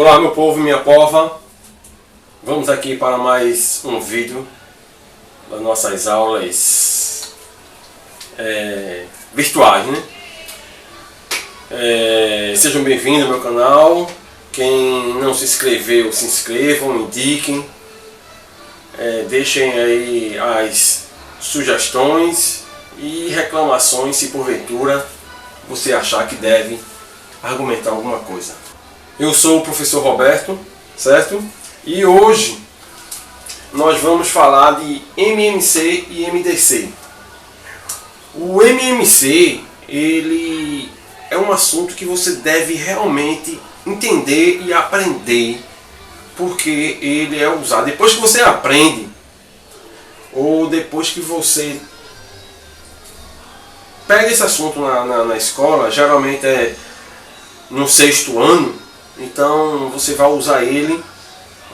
Olá meu povo e minha pova, vamos aqui para mais um vídeo das nossas aulas virtuais, né? Sejam bem-vindos ao meu canal. Quem não se inscreveu, se inscrevam, indiquem, deixem aí as sugestões e reclamações se porventura você achar que deve argumentar alguma coisa. Eu sou o professor Roberto, certo? E hoje nós vamos falar de MMC e MDC. O MMC, ele é um assunto que você deve realmente entender e aprender, porque ele é usado. Depois que você aprende, ou depois que você pega esse assunto na escola, geralmente é no 6º ano, então você vai usar ele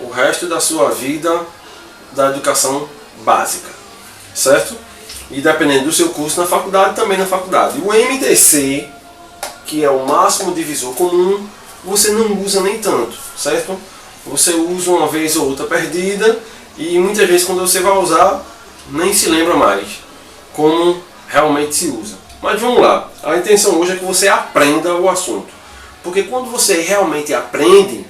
o resto da sua vida da educação básica, certo? E dependendo do seu curso na faculdade, também na faculdade. O MDC, que é o máximo divisor comum, você não usa nem tanto, certo? Você usa uma vez ou outra perdida e muitas vezes quando você vai usar, nem se lembra mais como realmente se usa. Mas vamos lá, a intenção hoje é que você aprenda o assunto. Porque quando você realmente aprende,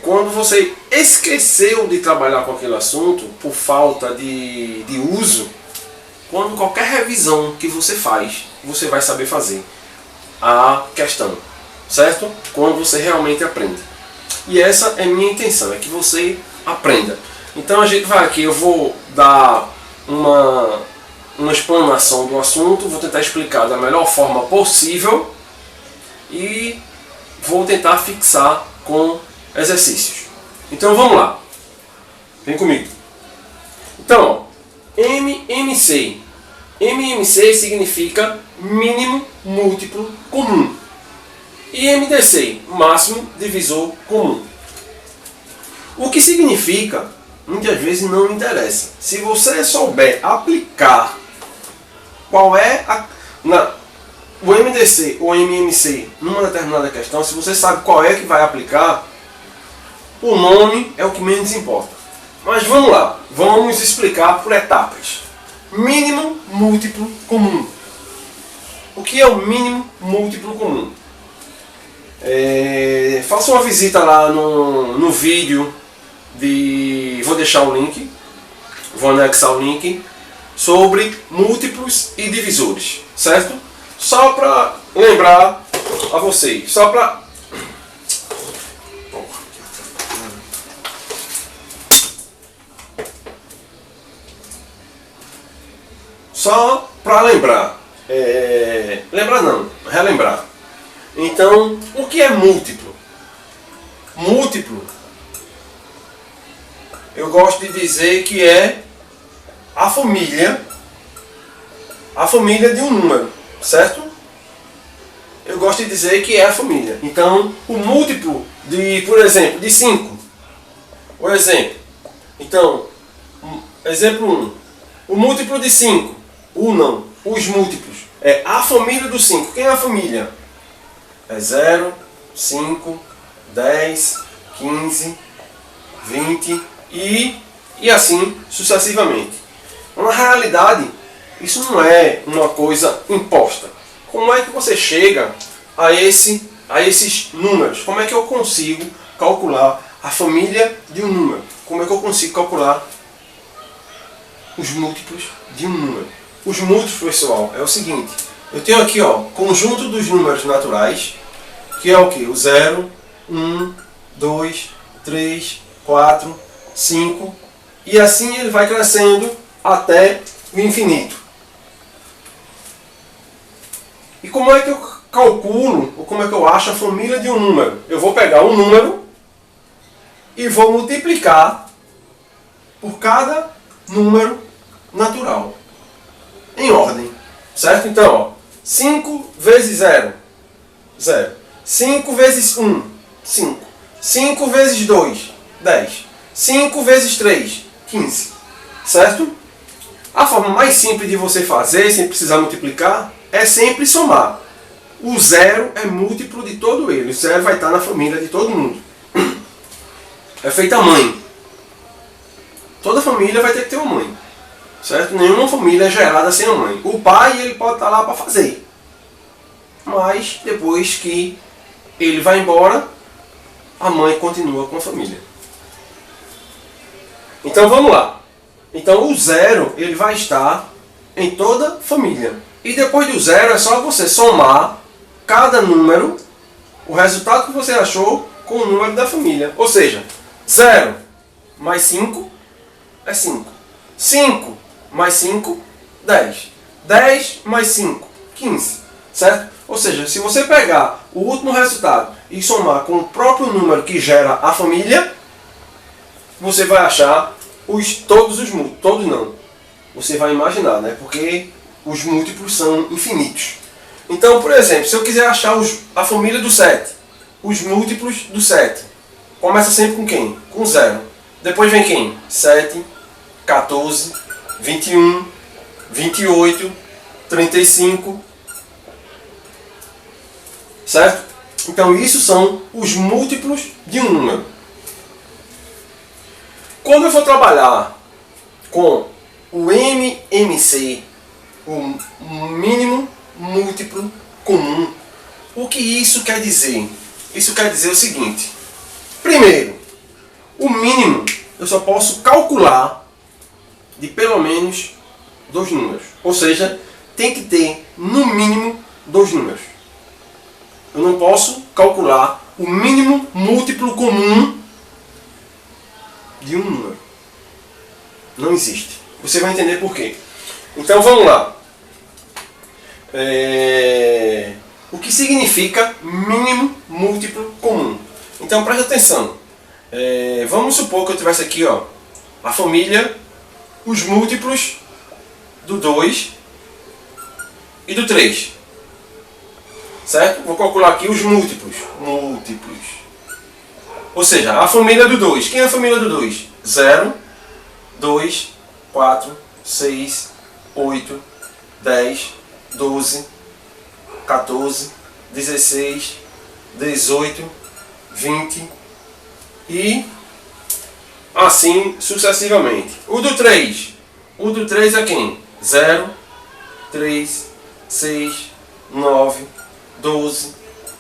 quando você esqueceu de trabalhar com aquele assunto por falta de uso, quando qualquer revisão que você faz, você vai saber fazer a questão, certo? Quando você realmente aprende. E essa é minha intenção, é que você aprenda. Então a gente vai aqui, eu vou dar uma explanação do assunto, vou tentar explicar da melhor forma possível e vou tentar fixar com exercícios. Então vamos lá, vem comigo. Então, MMC. MMC significa mínimo múltiplo comum e MDC, máximo divisor comum. O que significa, muitas vezes não interessa. Se você souber aplicar qual é o MDC ou MMC numa determinada questão, se você sabe qual é que vai aplicar, o nome é o que menos importa. Mas vamos lá, vamos explicar por etapas. Mínimo múltiplo comum. O que é o mínimo múltiplo comum? Faça uma visita lá no vídeo vou deixar o link, vou anexar o link sobre múltiplos e divisores, certo? Só para lembrar a vocês, só para lembrar, lembrar não, relembrar. Então, o que é múltiplo? Múltiplo, eu gosto de dizer que é a família de um número, certo? Eu gosto de dizer que é a família. Então, o múltiplo por exemplo, de 5. O exemplo. Então, exemplo 1. O múltiplo de 5. Os múltiplos. É a família do 5. Quem é a família? É 0, 5, 10, 15, 20 e assim sucessivamente. Na realidade, isso não é uma coisa imposta. Como é que você chega a esses números? Como é que eu consigo calcular a família de um número? Como é que eu consigo calcular os múltiplos de um número? Os múltiplos, pessoal, é o seguinte. Eu tenho aqui, conjunto dos números naturais, que é o que? O 0, 1, 2, 3, 4, 5, e assim ele vai crescendo até o infinito. E como é que eu calculo, ou como é que eu acho a família de um número? Eu vou pegar um número e vou multiplicar por cada número natural, em ordem, certo? Então, 5 vezes 0, 0. 5 vezes 1, 5. 5 vezes 2, 10. 5 vezes 3, 15. Certo? A forma mais simples de você fazer, sem precisar multiplicar, é sempre somar. o zero é múltiplo de todo ele. O zero vai estar na família de todo mundo. É feita a mãe. Toda família vai ter que ter uma mãe. Certo? Nenhuma família é gerada sem a mãe. O pai, ele pode estar lá para fazer. Mas depois que ele vai embora, a mãe continua com a família. Então vamos lá. Então o zero, ele vai estar em toda família. E depois do zero é só você somar cada número, o resultado que você achou, com o número da família. Ou seja, 0 mais 5 é 5. 5 mais 5, 10. 10 mais 5, 15. Certo? Ou seja, se você pegar o último resultado e somar com o próprio número que gera a família, você vai achar todos os múltiplos. Todos não. Você vai imaginar, né? Porque os múltiplos são infinitos. Então, por exemplo, se eu quiser achar a família do 7, os múltiplos do 7, começa sempre com quem? Com 0. Depois vem quem? 7, 14, 21, 28, 35. Certo? Então, isso são os múltiplos de um número. Quando eu for trabalhar com o MMC, o mínimo múltiplo comum, o que isso quer dizer? Isso quer dizer o seguinte. Primeiro, o mínimo eu só posso calcular de pelo menos 2 números. Ou seja, tem que ter no mínimo 2 números. Eu não posso calcular o mínimo múltiplo comum de um número. Não existe. Você vai entender por quê. Então vamos lá. O que significa mínimo múltiplo comum? Então preste atenção. Vamos supor que eu tivesse aqui a família, os múltiplos do 2 e do 3. Certo? Vou calcular aqui os múltiplos. Ou seja, a família do 2. Quem é a família do 2? 0, 2, 4, 6, 8, 10, 12, 14, 16, 18, 20 e assim sucessivamente. O do 3. O do 3 é quem? 0, 3, 6, 9, 12,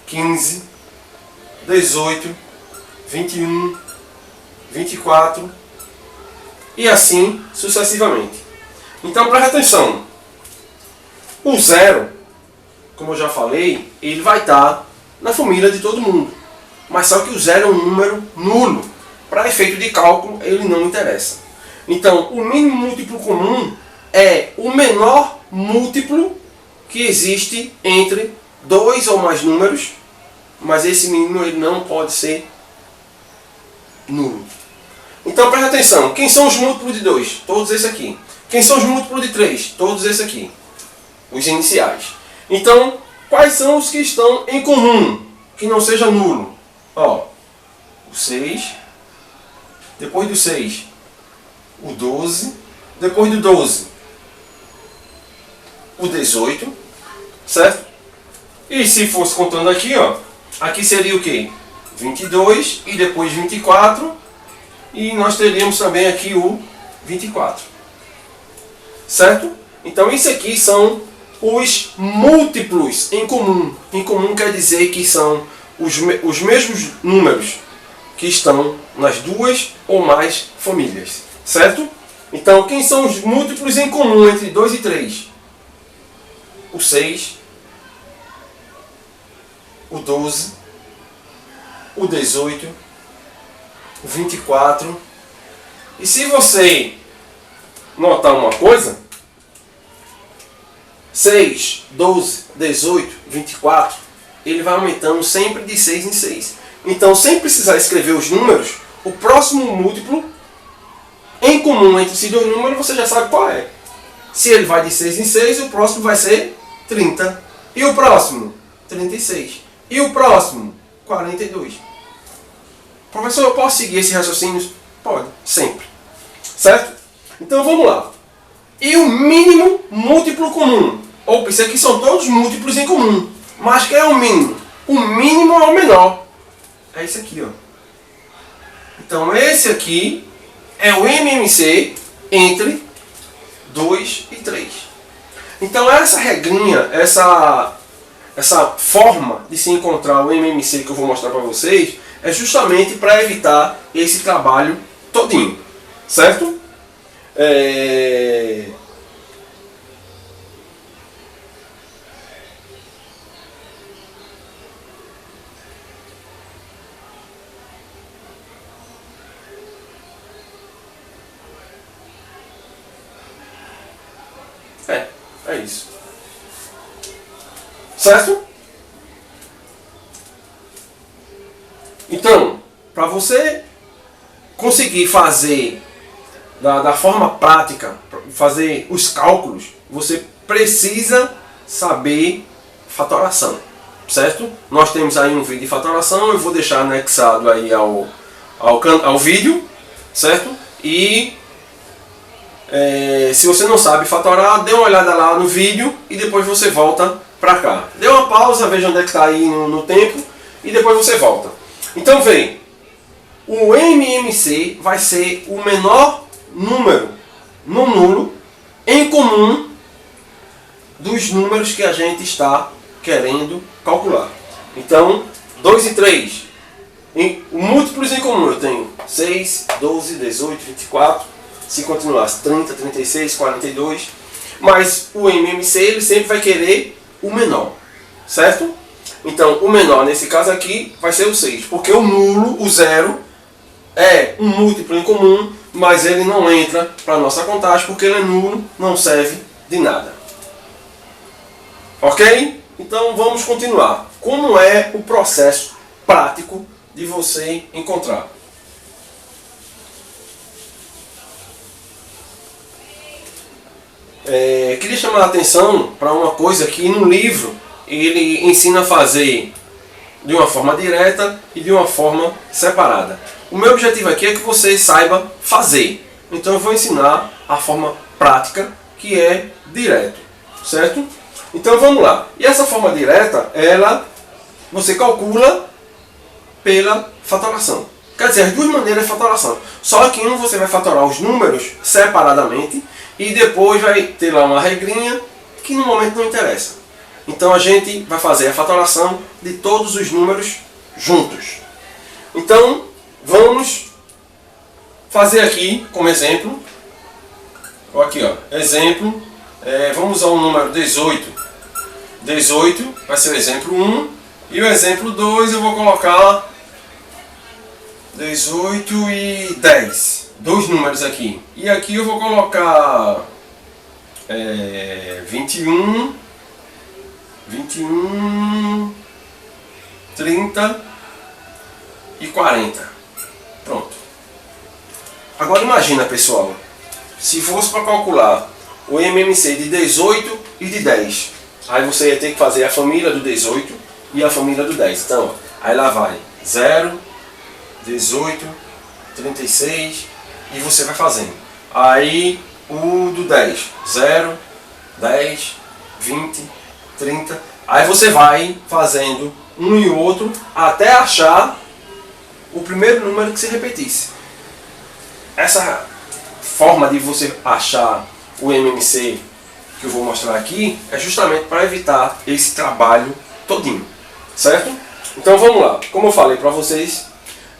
15, 18, 21, 24 e assim sucessivamente. Então preste atenção. O 0, como eu já falei, ele vai estar na família de todo mundo. Mas só que o 0 é um número nulo. Para efeito de cálculo, ele não interessa. Então, o mínimo múltiplo comum é o menor múltiplo que existe entre 2 ou mais números, mas esse mínimo ele não pode ser nulo. Então presta atenção, quem são os múltiplos de 2? Todos esses aqui. Quem são os múltiplos de 3? Todos esses aqui. Os iniciais. Então, quais são os que estão em comum, que não seja nulo? O 6, depois do 6, o 12, depois do 12, o 18, certo? E se fosse contando aqui, aqui seria o que? 22 e depois 24 e nós teríamos também aqui o 24. Certo? Então isso aqui são os múltiplos em comum. Em comum quer dizer que são os mesmos números que estão nas duas ou mais famílias. Certo? Então quem são os múltiplos em comum entre 2 e 3? O 6, o 12, o 18, o 24. E se você notar uma coisa, 6, 12, 18, 24, ele vai aumentando sempre de 6 em 6. Então, sem precisar escrever os números, o próximo múltiplo em comum entre esses dois números você já sabe qual é. Se ele vai de 6 em 6, o próximo vai ser 30. E o próximo? 36. E o próximo? 42. Professor, eu posso seguir esse raciocínio? Pode, sempre. Certo? Então vamos lá. E o mínimo múltiplo comum? Opa, isso aqui são todos múltiplos em comum. Mas quem é o mínimo? O mínimo é o menor. É esse aqui, ó. Então esse aqui é o MMC entre 2 e 3. Então essa regrinha, essa forma de se encontrar o MMC que eu vou mostrar para vocês é justamente para evitar esse trabalho todinho, certo? É isso. Certo? Então, para você conseguir fazer da forma prática, fazer os cálculos, você precisa saber fatoração, certo? Nós temos aí um vídeo de fatoração, eu vou deixar anexado aí ao vídeo, certo? E se você não sabe fatorar, dê uma olhada lá no vídeo e depois você volta para cá. Dê uma pausa, veja onde é que está aí no tempo e depois você volta. Então vem, o MMC vai ser o menor número no nulo em comum dos números que a gente está querendo calcular. Então, 2 e 3. Múltiplos em comum eu tenho 6, 12, 18, 24. Se continuasse 30, 36, 42. Mas o MMC ele sempre vai querer o menor. Certo? Então, o menor nesse caso aqui vai ser o 6. Porque o nulo, o zero, é um múltiplo em comum, mas ele não entra para a nossa contagem porque ele é nulo, não serve de nada. Ok? Então vamos continuar. Como é o processo prático de você encontrar? Queria chamar a atenção para uma coisa que no livro ele ensina a fazer de uma forma direta e de uma forma separada. O meu objetivo aqui é que você saiba fazer. Então eu vou ensinar a forma prática, que é direto, certo? Então vamos lá. E essa forma direta, você calcula pela fatoração. Quer dizer, as duas maneiras de fatoração. Só que você vai fatorar os números separadamente e depois vai ter lá uma regrinha que no momento não interessa. Então a gente vai fazer a fatoração de todos os números juntos. Então vamos fazer aqui como exemplo. Aqui, ó, exemplo. Vamos usar o número 18. 18 vai ser o exemplo 1. E o exemplo 2 eu vou colocar 18 e 10. Dois números aqui. E aqui eu vou colocar 21, 30 e 40. Pronto. Agora imagina, pessoal, se fosse para calcular o MMC de 18 e de 10. Aí você ia ter que fazer a família do 18 e a família do 10. Então, aí lá vai 0, 18, 36 e você vai fazendo. Aí o do 10, 0, 10, 20, 30. Aí você vai fazendo um e outro até achar o primeiro número que se repetisse. Essa forma de você achar o MMC que eu vou mostrar aqui é justamente para evitar esse trabalho todinho, certo? Então vamos lá. Como eu falei para vocês,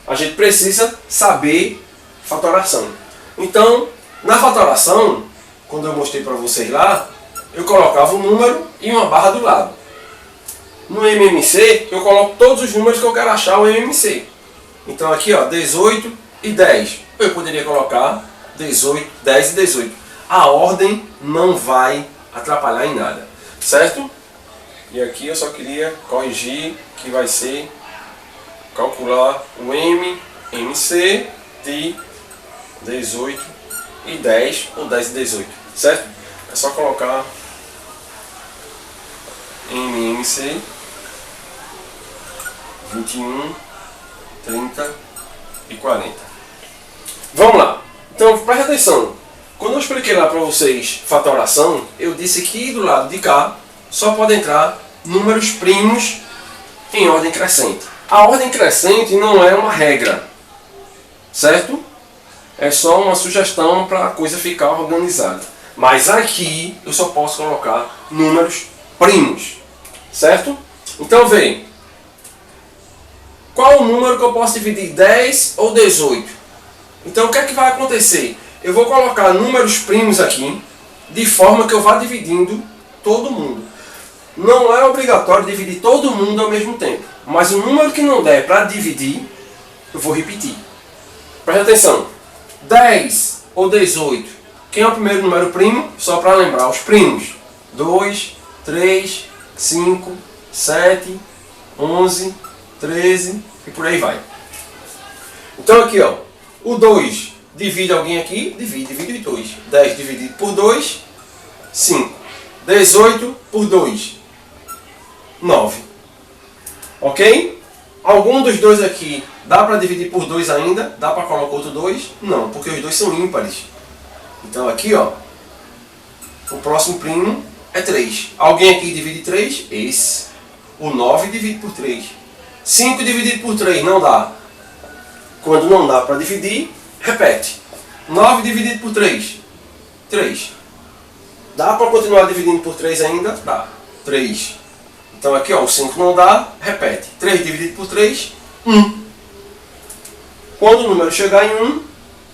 a gente precisa saber fatoração. Então, na fatoração, quando eu mostrei para vocês lá, eu colocava um número e uma barra do lado. No MMC, eu coloco todos os números que eu quero achar o MMC. Então aqui, ó, 18 e 10. Eu poderia colocar 18, 10 e 18. A ordem não vai atrapalhar em nada, certo? E aqui eu só queria corrigir que vai ser calcular o MMC de 18 e 10 ou 10 e 18, certo? É só colocar MMC 21, 30 e 40. Vamos lá. Então preste atenção. Quando eu expliquei lá para vocês fatoração, eu disse que do lado de cá só pode entrar números primos em ordem crescente. A ordem crescente não é uma regra, certo? É só uma sugestão para a coisa ficar organizada. Mas aqui eu só posso colocar números primos, certo? Então vê, qual o número que eu posso dividir 10 ou 18? Então o que é que vai acontecer? Eu vou colocar números primos aqui, de forma que eu vá dividindo todo mundo. Não é obrigatório dividir todo mundo ao mesmo tempo, mas o número que não der para dividir, eu vou repetir. Presta atenção, 10 ou 18, quem é o primeiro número primo? Só para lembrar, os primos, 2, 3, 5, 7, 11, 13 e por aí vai. Então aqui, ó, o 2 divide alguém aqui, divide 2. 10 dividido por 2, 5. 18 por 2, 9. Ok? Algum dos dois aqui dá para dividir por 2 ainda? Dá para colocar outro 2? Não, porque os dois são ímpares. Então aqui, ó, o próximo primo é 3. Alguém aqui divide 3? Esse. O 9 divide por 3. 5 dividido por 3 não dá. Quando não dá para dividir, repete. 9 dividido por 3, 3. Dá para continuar dividindo por 3 ainda? Dá. 3. Então aqui, ó, o 5 não dá, repete. 3 dividido por 3, 1. Quando o número chegar em 1,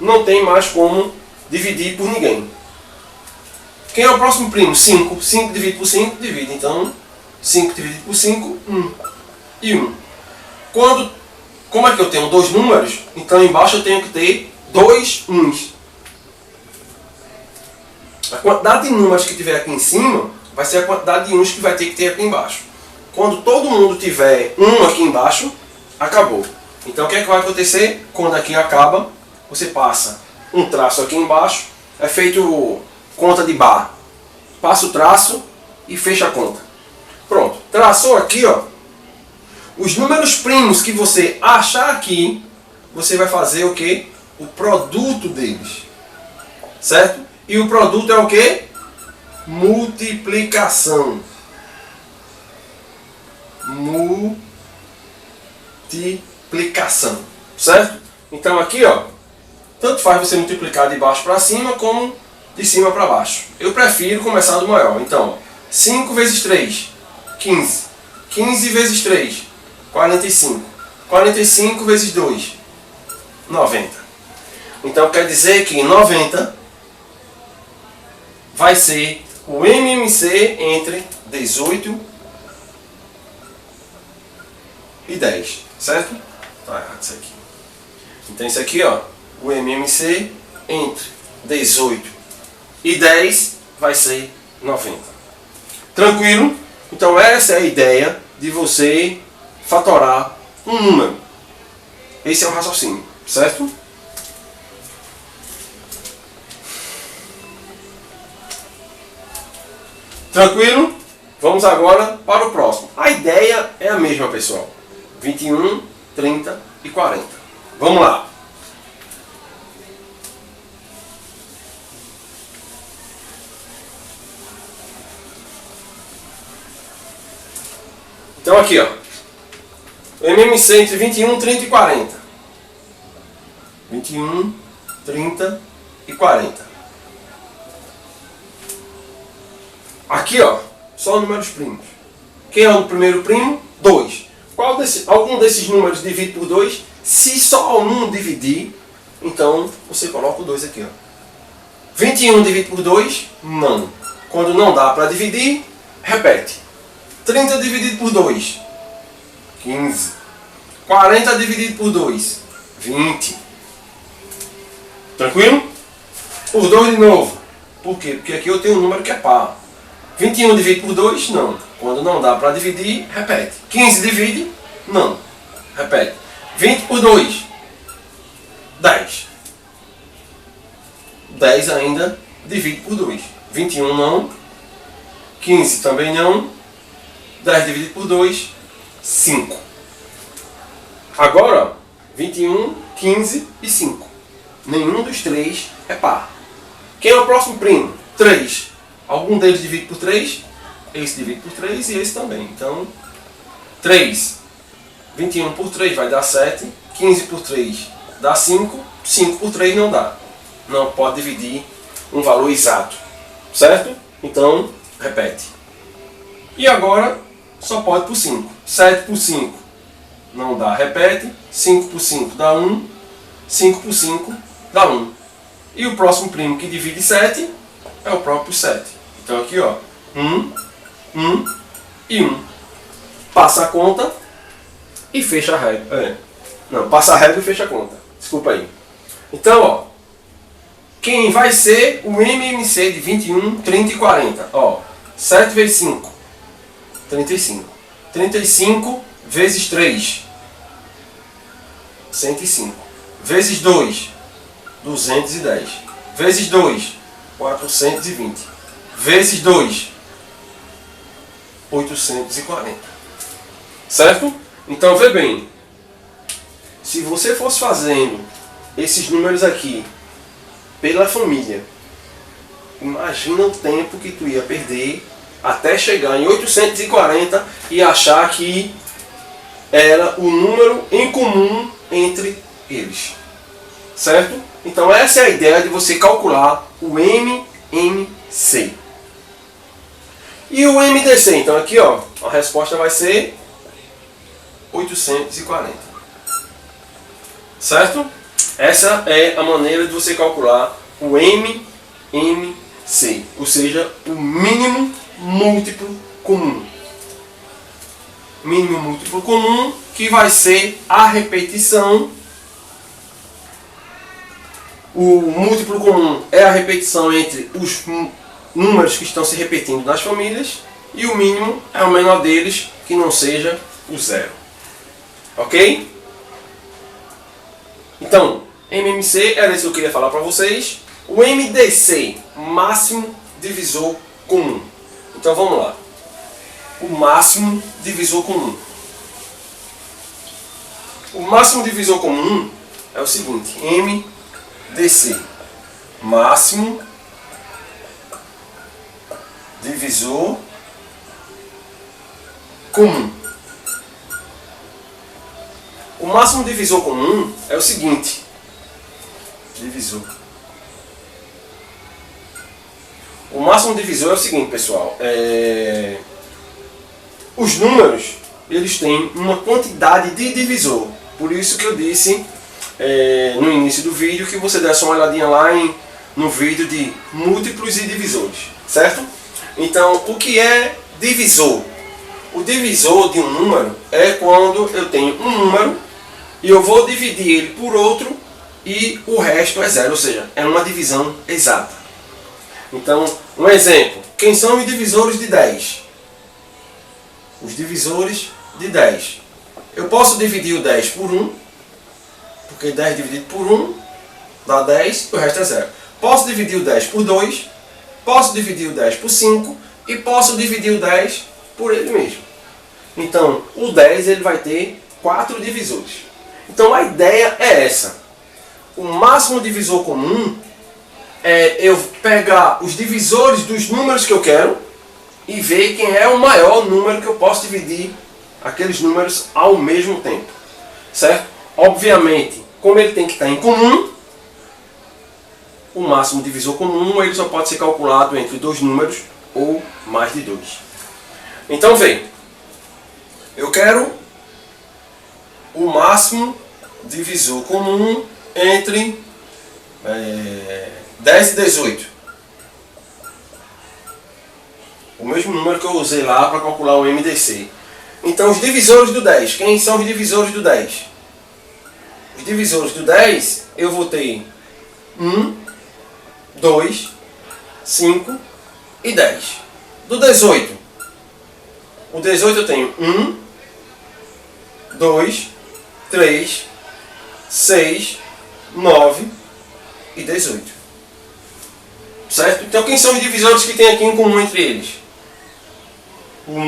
não tem mais como dividir por ninguém. Quem é o próximo primo? 5. 5 dividido por 5, divide. Então, 5 dividido por 5, 1. E 1. Como é que eu tenho dois números, então embaixo eu tenho que ter 2 uns. A quantidade de números que tiver aqui em cima vai ser a quantidade de uns que vai ter que ter aqui embaixo. Quando todo mundo tiver 1 aqui embaixo, acabou. Então o que é que vai acontecer? Quando aqui acaba, você passa um traço aqui embaixo, é feito conta de bar. Passa o traço e fecha a conta. Pronto, traçou aqui, ó. Os números primos que você achar aqui, você vai fazer o quê? O produto deles. Certo? E o produto é o quê? Multiplicação. Multiplicação. Certo? Então aqui, ó, tanto faz você multiplicar de baixo para cima como de cima para baixo. Eu prefiro começar do maior. Então, 5 vezes 3, 15. 15 vezes 3, 45. 45 vezes 2, 90. Então quer dizer que 90 vai ser o MMC entre 18 e 10. Certo? Tá errado isso aqui. Então isso aqui, ó, o MMC entre 18 e 10 vai ser 90. Tranquilo? Então essa é a ideia de você fatorar um número. Esse é o raciocínio, certo? Tranquilo? Vamos agora para o próximo. A ideia é a mesma, pessoal. 21, 30 e 40. Vamos lá. Então aqui, ó, o MMC entre 21, 30 e 40. 21, 30 e 40. Aqui, ó, só números primos. Quem é o primeiro primo? 2. Algum desses números divide por 2? Se só um dividir, então você coloca o 2 aqui, ó. 21 divide por 2? Não. Quando não dá para dividir, repete. 30 dividido por 2, 15. 40 dividido por 2, 20. Tranquilo? Por 2 de novo. Por quê? Porque aqui eu tenho um número que é par. 21 dividido por 2, não. Quando não dá para dividir, repete. 15 divide, não. Repete. 20 por 2, 10. 10 ainda divide por 2. 21 não. 15 também não. 10 dividido por 2, 5. Agora, ó, 21, 15 e 5. Nenhum dos três é par. Quem é o próximo primo? 3. Algum deles divide por 3? esse divide por 3 e esse também. Então, 3. 21 por 3 vai dar 7. 15 por 3 dá 5. 5 por 3 não dá. Não pode dividir um valor exato. Certo? Então, repete. E agora, só pode por 5. 7 por 5 não dá, repete. 5 por 5 dá 1. 5 por 5 dá 1. E o próximo primo que divide 7 é o próprio 7. Então aqui, ó, 1, 1 e 1. Passa a conta e fecha a régua. Não, passa a régua e fecha a conta. Desculpa aí. Então, ó, quem vai ser o MMC de 21, 30 e 40? Ó, 7 vezes 5, 35. 35 vezes 3, 105. Vezes 2, 210. Vezes 2, 420. Vezes 2, 840. Certo? Então, vê bem. Se você fosse fazendo esses números aqui pela família, imagina o tempo que tu ia perder até chegar em 840 e achar que era o número em comum entre eles. Certo? Então essa é a ideia de você calcular o MMC. E o MDC? Então aqui, ó, a resposta vai ser 840. Certo? Essa é a maneira de você calcular o MMC, ou seja, o mínimo múltiplo comum. Mínimo múltiplo comum, que vai ser a repetição. O múltiplo comum é a repetição entre os números que estão se repetindo nas famílias, e o mínimo é o menor deles, que não seja o zero. Ok? Então, MMC era isso que eu queria falar para vocês. O MDC, máximo divisor comum. Então vamos lá. O máximo divisor comum. O máximo divisor comum é o seguinte: MDC, máximo divisor comum. O máximo divisor comum é o seguinte: divisor. O máximo divisor é o seguinte, pessoal. Os números, eles têm uma quantidade de divisor. Por isso que eu disse no início do vídeo que você desse uma olhadinha lá no vídeo de múltiplos e divisores. Certo? Então, o que é divisor? O divisor de um número é quando eu tenho um número e eu vou dividir ele por outro e o resto é zero, ou seja, é uma divisão exata. Então, um exemplo: quem são os divisores de 10? Os divisores de 10. Eu posso dividir o 10 por 1, porque 10 dividido por 1 dá 10 e o resto é zero. Posso dividir o 10 por 2, posso dividir o 10 por 5 e posso dividir o 10 por ele mesmo. Então, o 10 ele vai ter 4 divisores. Então, a ideia é essa. O máximo divisor comum é eu pegar os divisores dos números que eu quero e ver quem é o maior número que eu posso dividir aqueles números ao mesmo tempo. Certo? Obviamente, como ele tem que estar em comum, o máximo divisor comum ele só pode ser calculado entre dois números ou mais de dois. Então, vem. Eu quero o máximo divisor comum entre 10 e 18. O mesmo número que eu usei lá para calcular o MDC. Então, os divisores do 10. Quem são os divisores do 10? Os divisores do 10, eu vou ter 1, 2, 5 e 10. Do 18. O 18 eu tenho 1, 2, 3, 6, 9 e 18. Certo? Então, quem são os divisores que tem aqui em comum entre eles? O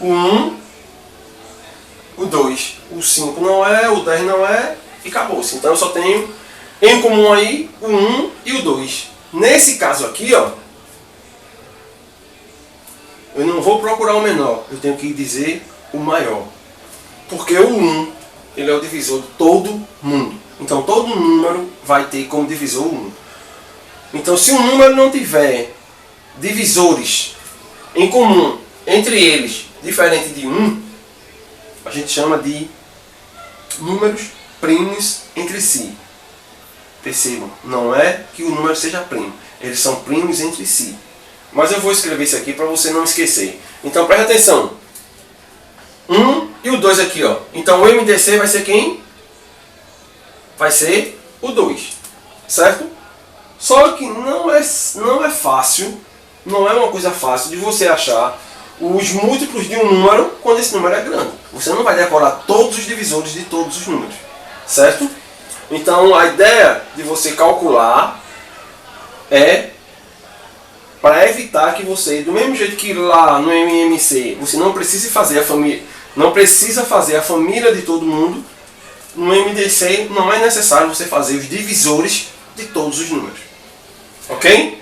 1, o 2, o 5 não é, o 10 não é, e acabou-se. Então eu só tenho em comum aí o 1 e o 2. Nesse caso aqui, ó, eu não vou procurar o menor, eu tenho que dizer o maior. Porque o 1, ele é o divisor de todo mundo. Então todo número vai ter como divisor o 1. Então se um número não tiver divisores em comum entre eles, diferente de 1, a gente chama de números primos entre si. Percebam, não é que o número seja primo, eles são primos entre si. Mas eu vou escrever isso aqui para você não esquecer. Então preste atenção. 1 e o 2 aqui, ó. Então o MDC vai ser quem? Vai ser o 2. Certo? Só que não é fácil, não é uma coisa fácil de você achar os múltiplos de um número quando esse número é grande. Você não vai decorar todos os divisores de todos os números. Certo? Então a ideia de você calcular é para evitar que você, do mesmo jeito que lá no MMC, você não precisa fazer a família de todo mundo, no MDC não é necessário você fazer os divisores de todos os números. Ok?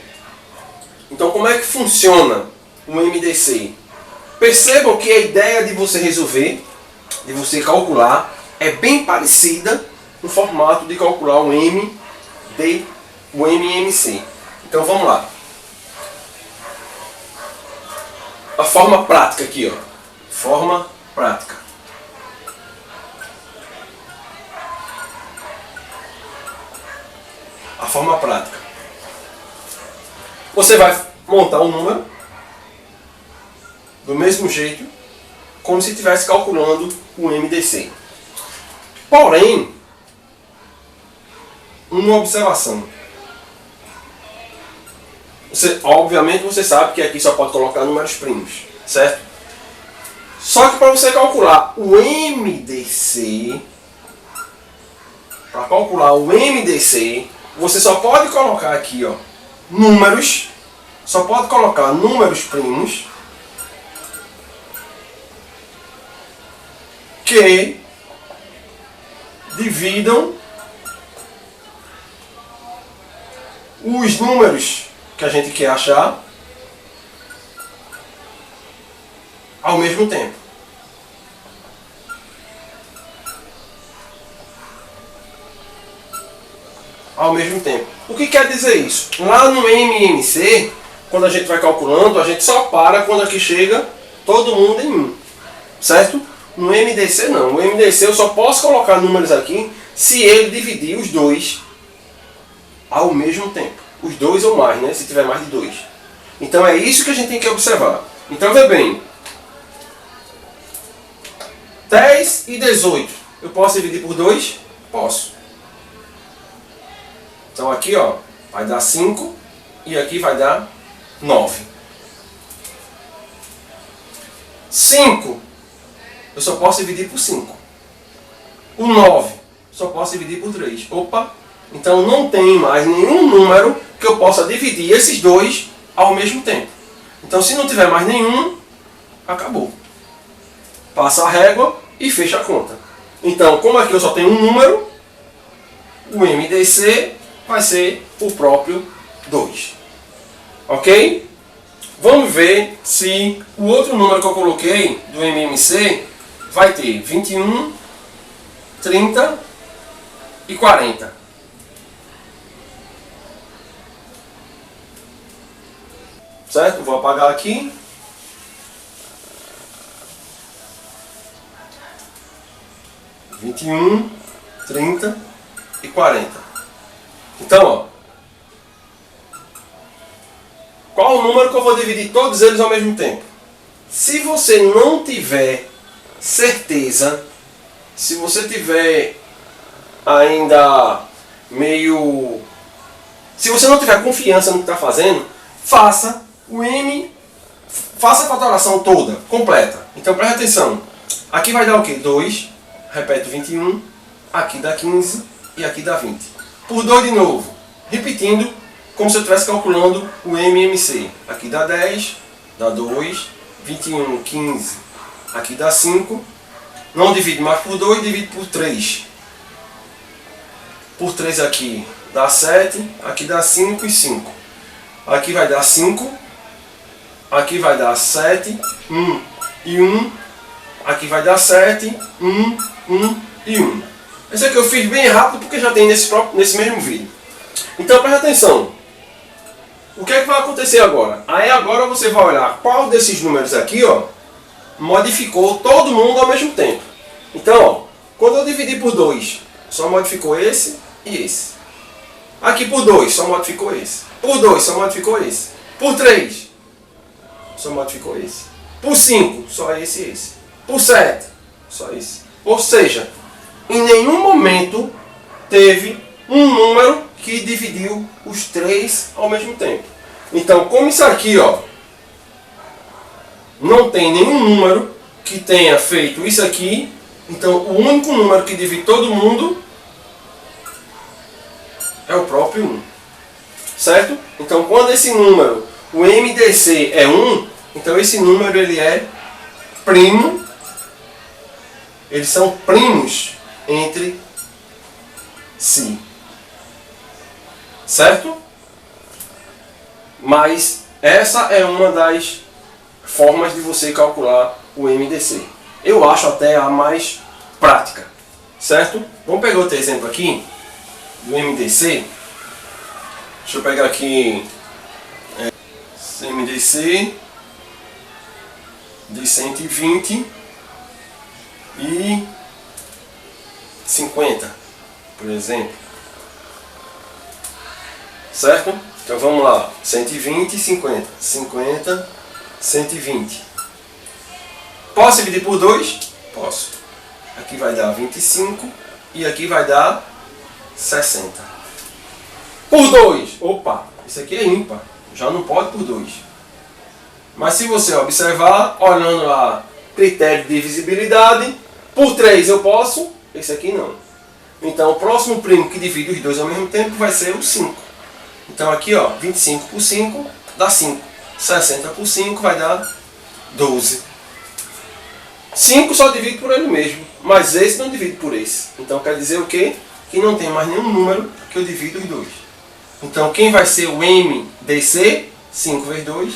Então como é que funciona o MDC? Percebam que a ideia de você resolver, de você calcular, é bem parecida no formato de calcular o MMC. Então vamos lá. A forma prática aqui, ó. Forma prática. A forma prática. Você vai montar um número do mesmo jeito, como se estivesse calculando o MDC. Porém, uma observação. Obviamente você sabe que aqui só pode colocar números primos, certo? Só que para você calcular o MDC, você só pode colocar aqui, ó, números, só pode colocar números primos que dividam os números que a gente quer achar ao mesmo tempo. Ao mesmo tempo. O que quer dizer isso? Lá no MMC, quando a gente vai calculando, a gente só para quando aqui chega todo mundo em 1. Certo? No MDC não. No MDC eu só posso colocar números aqui se ele dividir os dois ao mesmo tempo. Os dois ou mais, né? Se tiver mais de 2. Então é isso que a gente tem que observar. Então vê bem. 10 e 18. Eu posso dividir por 2? Posso. Então aqui, ó, vai dar 5 e aqui vai dar 9. 5 eu só posso dividir por 5. O 9 só posso dividir por 3. Opa! Então não tem mais nenhum número que eu possa dividir esses dois ao mesmo tempo. Então se não tiver mais nenhum, acabou. Passa a régua e fecha a conta. Então, como aqui eu só tenho um número, o MDC vai ser o próprio 2. Ok? Vamos ver se o outro número que eu coloquei do MMC vai ter 21, 30 e 40. Certo? Vou apagar aqui. Vinte e um, 30 e 40. Então, ó, qual o número que eu vou dividir todos eles ao mesmo tempo? Se você não tiver certeza, se você tiver ainda meio... Se você não tiver confiança no que está fazendo, faça a fatoração toda, completa. Então preste atenção. Aqui vai dar o quê? 2, repete 21, aqui dá 15 e aqui dá 20. Por 2 de novo, repetindo, como se eu estivesse calculando o MMC. Aqui dá 10, dá 2, 21, 15, aqui dá 5. Não divide mais por 2, divide por 3. Por 3 aqui dá 7, aqui dá 5 e 5. Aqui vai dar 5. Aqui vai dar 7, 1 e 1. Aqui vai dar 7, 1, 1 e 1. Esse aqui eu fiz bem rápido porque já tem nesse mesmo vídeo. Então presta atenção. O que é que vai acontecer agora? Aí agora você vai olhar qual desses números aqui, ó, modificou todo mundo ao mesmo tempo. Então, ó, quando eu dividi por 2, só modificou esse e esse. Aqui por 2, só modificou esse. Por 2, só modificou esse. Por 3, só modificou esse. Por 5, só esse e esse. Por 7, só esse. Ou seja, em nenhum momento teve um número que dividiu os 3 ao mesmo tempo. Então, como isso aqui, ó, não tem nenhum número que tenha feito isso aqui, então o único número que divide todo mundo é o próprio 1. Certo? Então, quando esse número, o MDC é 1, então esse número ele é primo. Eles são primos entre si. Certo? Mas essa é uma das formas de você calcular o MDC. Eu acho até a mais prática. Certo? Vamos pegar outro exemplo aqui do MDC. Deixa eu pegar aqui MDC de 120 e 50, por exemplo. Certo? Então vamos lá. 120 e 50. 50, 120. Posso dividir por 2? Posso. Aqui vai dar 25 e aqui vai dar 60. Por 2. Opa, isso aqui é ímpar. Já não pode por 2. Mas se você observar, olhando lá, critério de divisibilidade, por 3 eu posso, esse aqui não. Então o próximo primo que divide os dois ao mesmo tempo vai ser o 5. Então aqui, ó, 25 por 5 dá 5. 60 por 5 vai dar 12. 5 só divide por ele mesmo, mas esse não divide por esse. Então quer dizer o quê? Que não tem mais nenhum número que eu divido os dois. Então quem vai ser o MDC? 5 vezes 2,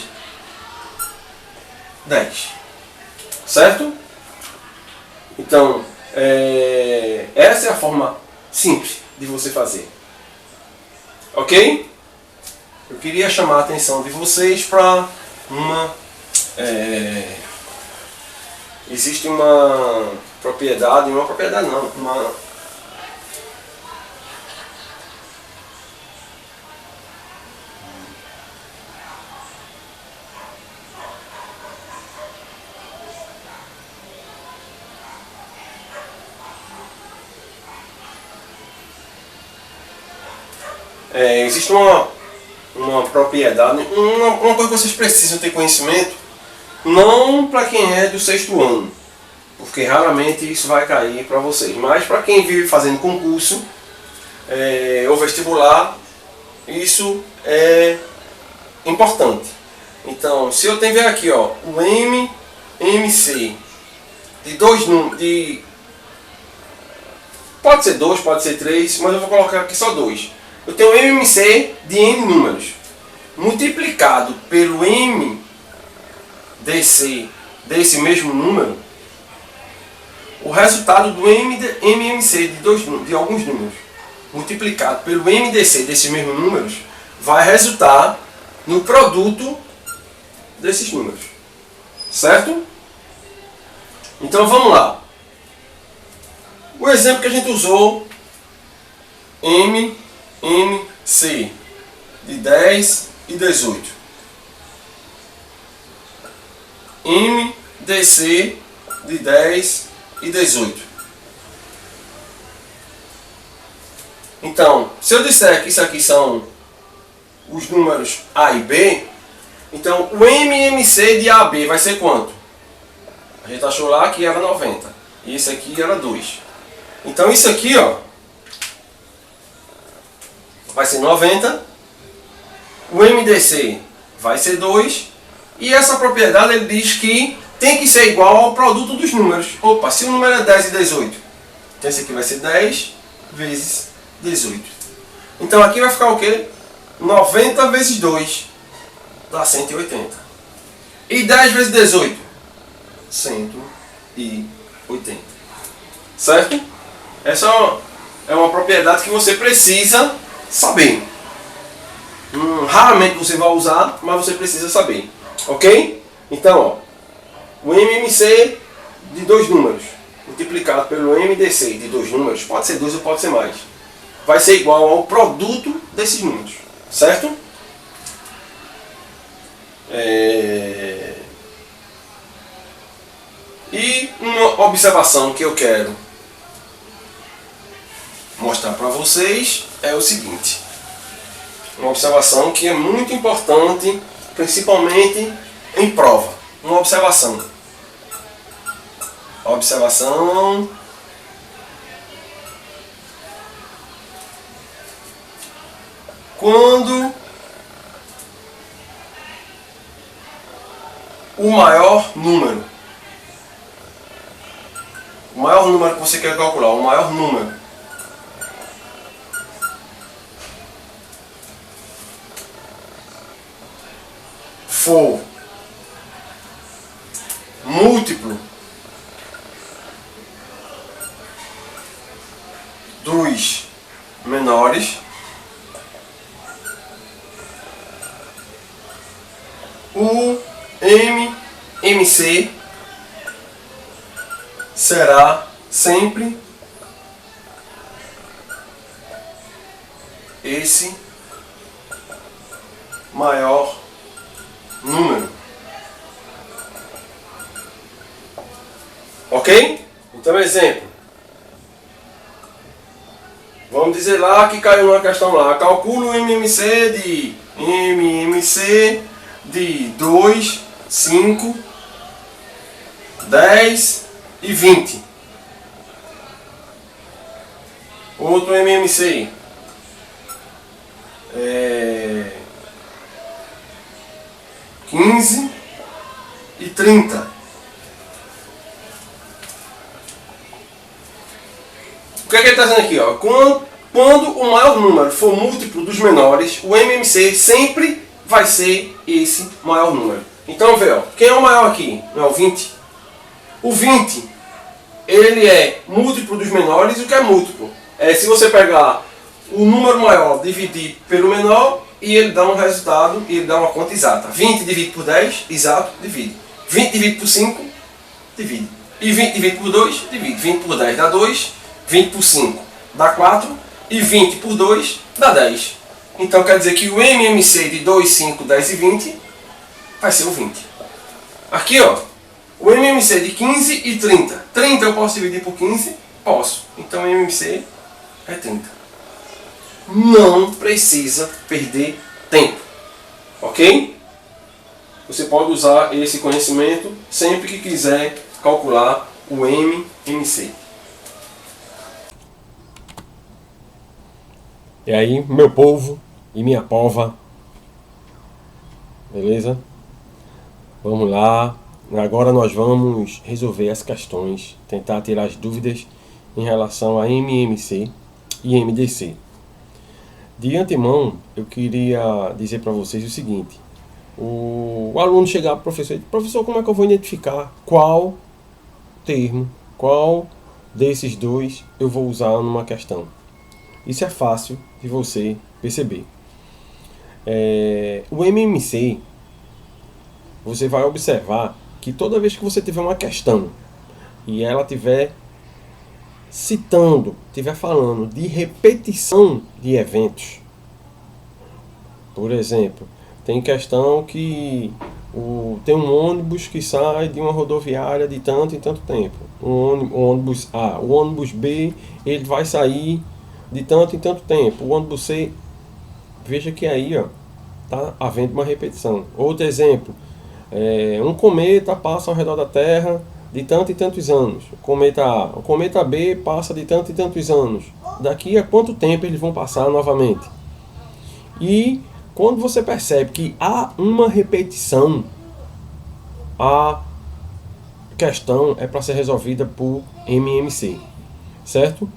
10. Certo? Então, essa é a forma simples de você fazer. Ok? Eu queria chamar a atenção de vocês para uma... existe uma propriedade não, existe uma propriedade, uma coisa que vocês precisam ter conhecimento, não para quem é do 6º ano, porque raramente isso vai cair para vocês, mas para quem vive fazendo concurso ou vestibular, isso é importante. Então, se eu tenho aqui, ó, o MMC de dois números, pode ser 2, pode ser 3, mas eu vou colocar aqui só 2. Eu tenho o MMC de N números multiplicado pelo MDC desse mesmo número. O resultado do MMC de alguns números multiplicado pelo MDC desses mesmos números vai resultar no produto desses números. Certo? Então vamos lá. O exemplo que a gente usou, MMC de 10 e 18. MDC de 10 e 18. Então, se eu disser que isso aqui são os números A e B, então o MMC de AB vai ser quanto? A gente achou lá que era 90. E esse aqui era 2. Então isso aqui, ó, vai ser 90. O MDC vai ser 2. E essa propriedade ele diz que tem que ser igual ao produto dos números. Opa, se o número é 10 e 18, então esse aqui vai ser 10 vezes 18. Então aqui vai ficar o quê? 90 vezes 2. dá 180. E 10 vezes 18? 180. Certo? Essa é uma propriedade que você precisa saber. Raramente você vai usar, mas você precisa saber. Ok? Então, ó, o MMC de dois números multiplicado pelo MDC de dois números, pode ser 2 ou pode ser mais, vai ser igual ao produto desses números. Certo? E uma observação que eu quero mostrar para vocês é o seguinte. Uma observação que é muito importante, principalmente em prova. Uma observação. Observação. Quando o maior número que você quer calcular, o maior número for múltiplo dos menores, o MMC será sempre esse maior número. Ok? Então, exemplo. Vamos dizer lá que caiu uma questão lá. Calcula o MMC de 2, 5, 10 e 20. Outro MMC. 15 e 30. O que é que ele está dizendo aqui? Ó? Quando o maior número for múltiplo dos menores, o MMC sempre vai ser esse maior número. Então, vê, ó, quem é o maior aqui? Não é o 20? O 20, ele é múltiplo dos menores. E o que é múltiplo? Se você pegar o número maior, dividir pelo menor, e ele dá um resultado, e ele dá uma conta exata. 20 dividido por 10, exato, divide. 20 dividido por 5, divide. E 20 dividido por 2, divide. 20 por 10 dá 2, 20 por 5 dá 4, e 20 por 2 dá 10. Então quer dizer que o MMC de 2, 5, 10 e 20 vai ser o 20. Aqui, ó, o MMC de 15 e 30. 30 eu posso dividir por 15? Posso. Então o MMC é 30. Não precisa perder tempo. Ok? Você pode usar esse conhecimento sempre que quiser calcular o MMC. E aí, meu povo e minha pova, beleza? Vamos lá. Agora nós vamos resolver as questões, tentar tirar as dúvidas em relação a MMC e MDC. De antemão, eu queria dizer para vocês o seguinte. O aluno chegar para o professor e dizer: professor, como é que eu vou identificar qual termo, qual desses dois eu vou usar numa questão? Isso é fácil de você perceber. O MMC, você vai observar que toda vez que você tiver uma questão e ela tiver citando, tiver falando de repetição de eventos, por exemplo, tem questão que tem um ônibus que sai de uma rodoviária de tanto em tanto tempo, o ônibus A, o ônibus B, ele vai sair de tanto em tanto tempo, o ônibus C, veja que aí está havendo uma repetição. Outro exemplo, um cometa passa ao redor da Terra de tanto e tantos anos. O cometa A. O cometa B passa de tanto e tantos anos. Daqui a quanto tempo eles vão passar novamente? E quando você percebe que há uma repetição, a questão é para ser resolvida por MMC. Certo?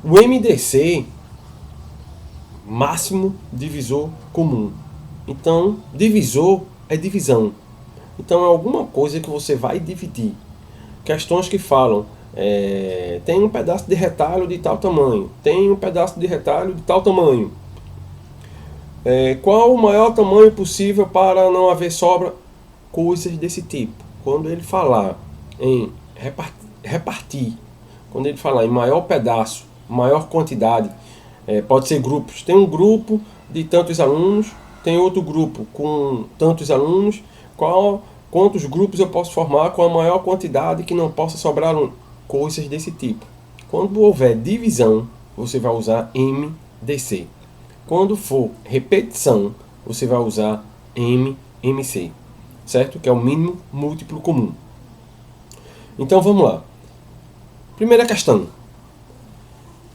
O MDC, máximo divisor comum. Então, divisor é divisão. Então, é alguma coisa que você vai dividir. Questões que falam, tem um pedaço de retalho de tal tamanho, tem um pedaço de retalho de tal tamanho. Qual o maior tamanho possível para não haver sobra? Coisas desse tipo. Quando ele falar em repartir, quando ele falar em maior pedaço, maior quantidade, pode ser grupos. Tem um grupo de tantos alunos, tem outro grupo com tantos alunos. Quantos grupos eu posso formar com a maior quantidade que não possa sobrar coisas desse tipo. Quando houver divisão, você vai usar MDC. Quando for repetição, você vai usar MMC, certo? Que é o mínimo múltiplo comum. Então vamos lá. Primeira questão.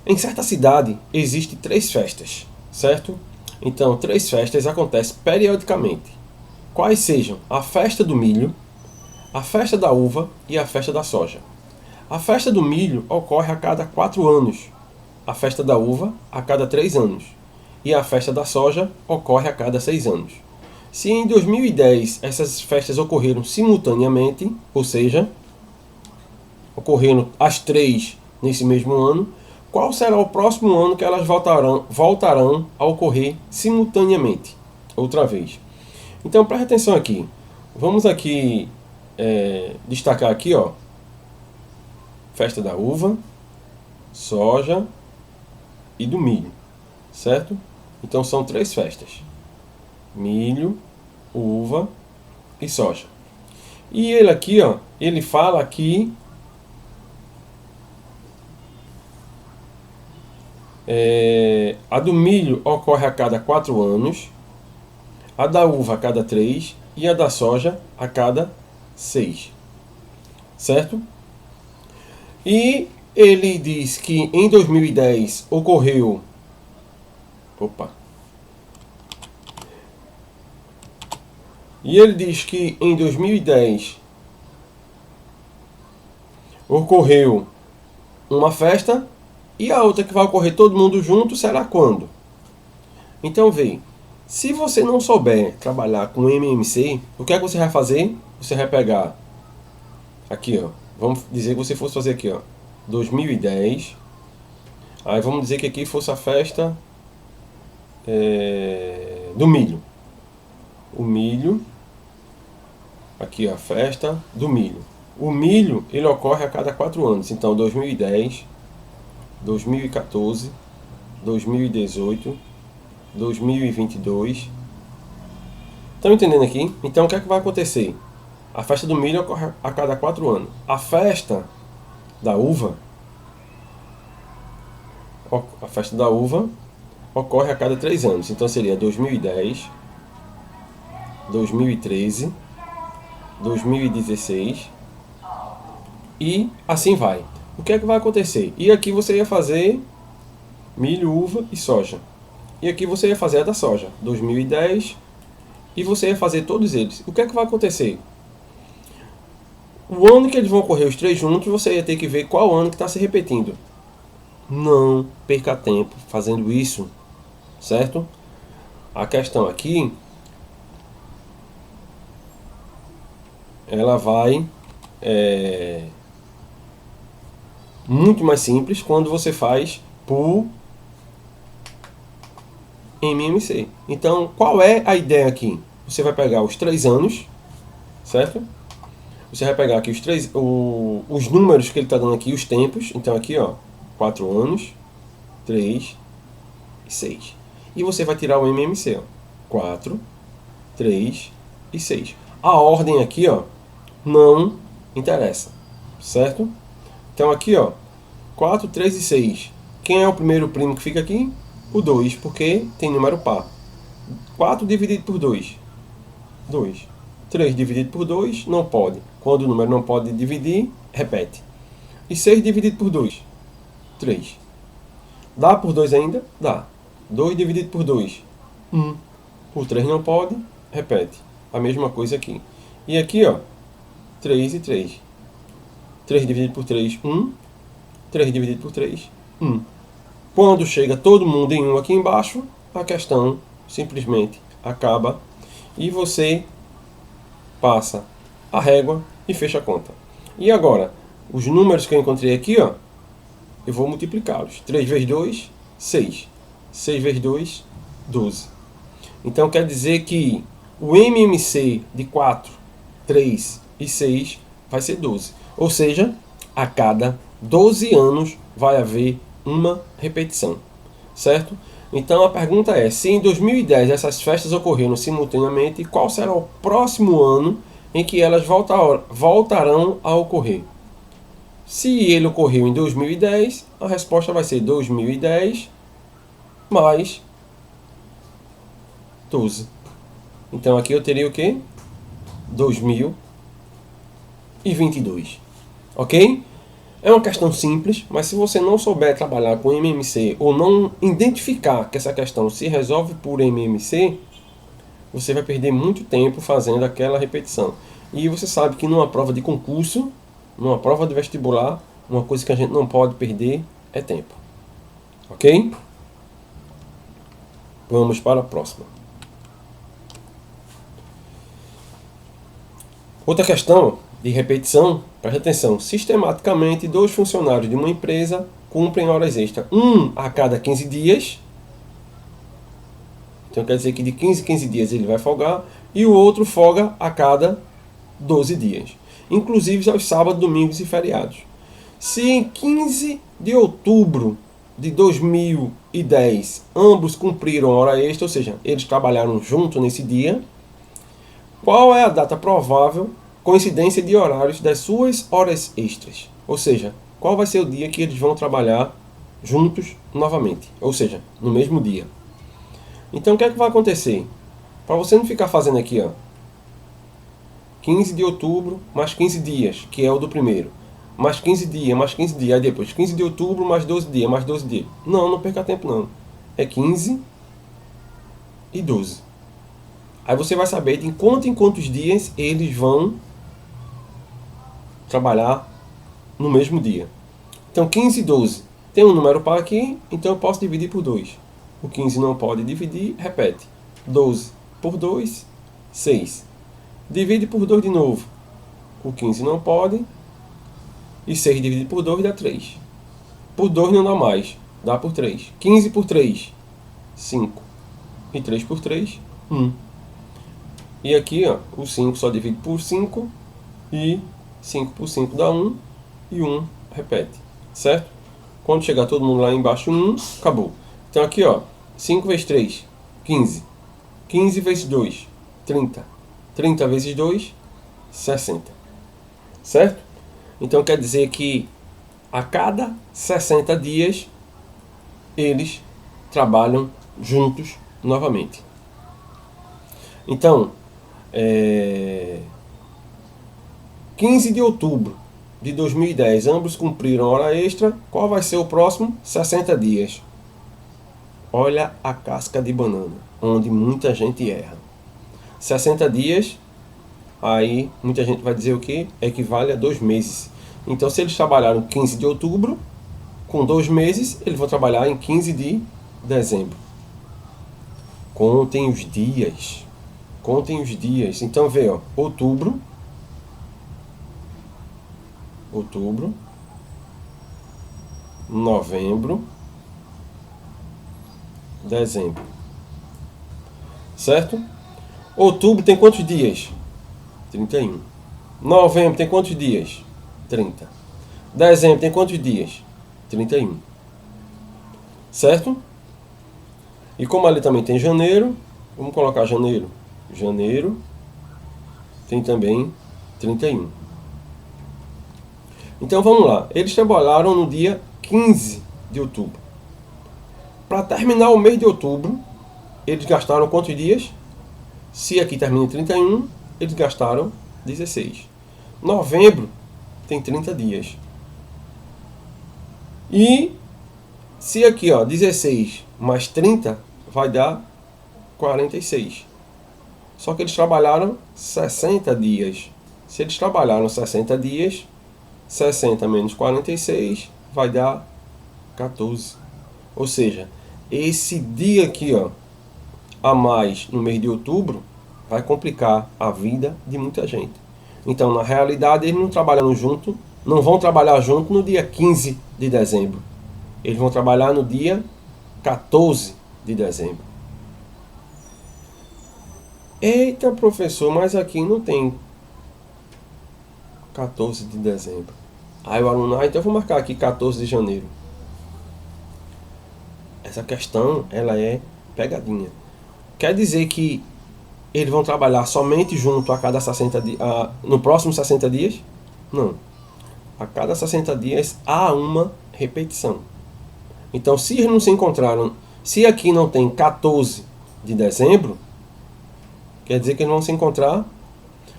Em certa cidade existem 3 festas, certo? Então 3 festas acontecem periodicamente. Quais sejam a festa do milho, a festa da uva e a festa da soja. A festa do milho ocorre a cada 4 anos, a festa da uva a cada 3 anos e a festa da soja ocorre a cada 6 anos. Se em 2010 essas festas ocorreram simultaneamente, ou seja, ocorreram as 3 nesse mesmo ano, qual será o próximo ano que elas voltarão a ocorrer simultaneamente, outra vez? Então preste atenção aqui. Vamos aqui destacar aqui, ó, festa da uva, soja e do milho, certo? Então são 3 festas: milho, uva e soja. E ele aqui, ó, ele fala aqui a do milho ocorre a cada 4 anos, a da uva a cada 3 e a da soja a cada 6, certo? E ele diz que em 2010 ocorreu... E ele diz que em 2010 ocorreu uma festa e a outra que vai ocorrer todo mundo junto será quando? Então vê, se você não souber trabalhar com MMC, o que é que você vai fazer? Você vai pegar aqui, ó, vamos dizer que você fosse fazer aqui, ó, 2010, aí vamos dizer que aqui fosse a festa do milho. O milho, aqui a festa do milho. O milho, ele ocorre a cada 4 anos, então 2010, 2014, 2018, 2022. Estão entendendo aqui? Então o que é que vai acontecer? A festa do milho ocorre a cada 4 anos. A festa da uva, ocorre a cada 3 anos. Então seria 2010, 2013, 2016 e assim vai. O que é que vai acontecer? E aqui você ia fazer milho, uva e soja. E aqui você ia fazer a da soja, 2010, e você ia fazer todos eles. O que é que vai acontecer? O ano que eles vão ocorrer os 3 juntos, você ia ter que ver qual ano que está se repetindo. Não perca tempo fazendo isso, certo? A questão aqui, ela vai muito mais simples quando você faz por MMC. Então, qual é a ideia aqui? Você vai pegar os 3 anos, certo? Você vai pegar aqui os números que ele está dando aqui, os tempos. Então aqui, ó, 4 anos, 3 e 6. E você vai tirar o MMC, ó, 4, 3 e 6. A ordem aqui, ó, não interessa, certo? Então aqui, ó, 4, 3 e 6. Quem é o primeiro primo que fica aqui? O 2, porque tem número par. 4 dividido por 2, 2. 3 dividido por 2, não pode. Quando o número não pode dividir, repete. E 6 dividido por 2, 3. Dá por 2 ainda? Dá. 2 dividido por 2, 1. Por 3 não pode, repete. A mesma coisa aqui. E aqui, ó, 3 e 3. 3 dividido por 3, 1. 3 dividido por 3, 1. Quando chega todo mundo em 1 aqui embaixo, a questão simplesmente acaba e você passa a régua e fecha a conta. E agora, os números que eu encontrei aqui, ó, eu vou multiplicá-los. 3 vezes 2, 6. 6 vezes 2, 12. Então quer dizer que o MMC de 4, 3 e 6 vai ser 12. Ou seja, a cada 12 anos vai haver uma repetição. Certo? Então a pergunta é, se em 2010 essas festas ocorreram simultaneamente, qual será o próximo ano em que elas voltarão a ocorrer? Se ele ocorreu em 2010, a resposta vai ser 2010 mais 12. Então aqui eu teria o quê? 2022. Ok? É uma questão simples, mas se você não souber trabalhar com MMC ou não identificar que essa questão se resolve por MMC, você vai perder muito tempo fazendo aquela repetição. E você sabe que numa prova de concurso, numa prova de vestibular, uma coisa que a gente não pode perder é tempo. Ok? Vamos para a próxima. Outra questão de repetição, preste atenção. Sistematicamente, 2 funcionários de uma empresa cumprem horas extras. Um a cada 15 dias. Então quer dizer que de 15 em 15 dias ele vai folgar. E o outro folga a cada 12 dias. Inclusive aos sábados, domingos e feriados. Se em 15 de outubro de 2010 ambos cumpriram hora extra, ou seja, eles trabalharam junto nesse dia, qual é a data provável coincidência de horários das suas horas extras? Ou seja, qual vai ser o dia que eles vão trabalhar juntos novamente? Ou seja, no mesmo dia. Então o que é que vai acontecer? Para você não ficar fazendo aqui, ó, 15 de outubro mais 15 dias, que é o do primeiro. Mais 15 dias, mais 15 dias. Aí depois 15 de outubro mais 12 dias, mais 12 dias. Não perca tempo não. É 15 e 12. Aí você vai saber de quanto em quantos dias eles vão trabalhar no mesmo dia. Então 15 e 12. Tem um número par aqui, então eu posso dividir por 2. O 15 não pode dividir, repete. 12 por 2, 6. Divide por 2 de novo. O 15 não pode. E 6 dividido por 2 dá 3. Por 2 não dá mais. Dá por 3. 15 por 3, 5. E 3 por 3, 1. E aqui, ó, o 5 só divide por 5. E 5 por 5 dá 1. E 1 repete. Certo? Quando chegar todo mundo lá embaixo, 1, acabou. Então aqui, ó, 5 vezes 3, 15. 15 vezes 2, 30. 30 vezes 2, 60. Certo? Então quer dizer que a cada 60 dias eles trabalham juntos novamente. Então, 15 de outubro de 2010, ambos cumpriram hora extra. Qual vai ser o próximo? 60 dias. Olha a casca de banana, onde muita gente erra. 60 dias, aí muita gente vai dizer o quê? Equivale a 2 meses. Então, se eles trabalharam 15 de outubro, com 2 meses, eles vão trabalhar em 15 de dezembro. Contem os dias. Contem os dias. Então, vê, ó, outubro, novembro, dezembro. Certo? Outubro tem quantos dias? 31. Novembro tem quantos dias? 30. Dezembro tem quantos dias? 31. Certo? E como ali também tem janeiro, vamos colocar janeiro. Janeiro tem também 31. Então vamos lá. Eles trabalharam no dia 15 de outubro. Para terminar o mês de outubro, eles gastaram quantos dias? Se aqui termina em 31, eles gastaram 16. Novembro tem 30 dias. E se aqui, ó, 16 mais 30 vai dar 46. Só que eles trabalharam 60 dias. Se eles trabalharam 60 dias, 60 menos 46 vai dar 14. Ou seja, esse dia aqui, ó, a mais no mês de outubro vai complicar a vida de muita gente. Então, na realidade, eles não trabalham junto, não vão trabalhar junto no dia 15 de dezembro. Eles vão trabalhar no dia 14 de dezembro. Eita, professor, mas aqui não tem 14 de dezembro. Aí o aluno, então eu vou marcar aqui 14 de janeiro. Essa questão, ela é pegadinha. Quer dizer que eles vão trabalhar somente junto a cada 60 dias, no próximo 60 dias? Não. A cada 60 dias há uma repetição. Então, se eles não se encontraram, se aqui não tem 14 de dezembro, quer dizer que eles vão se encontrar,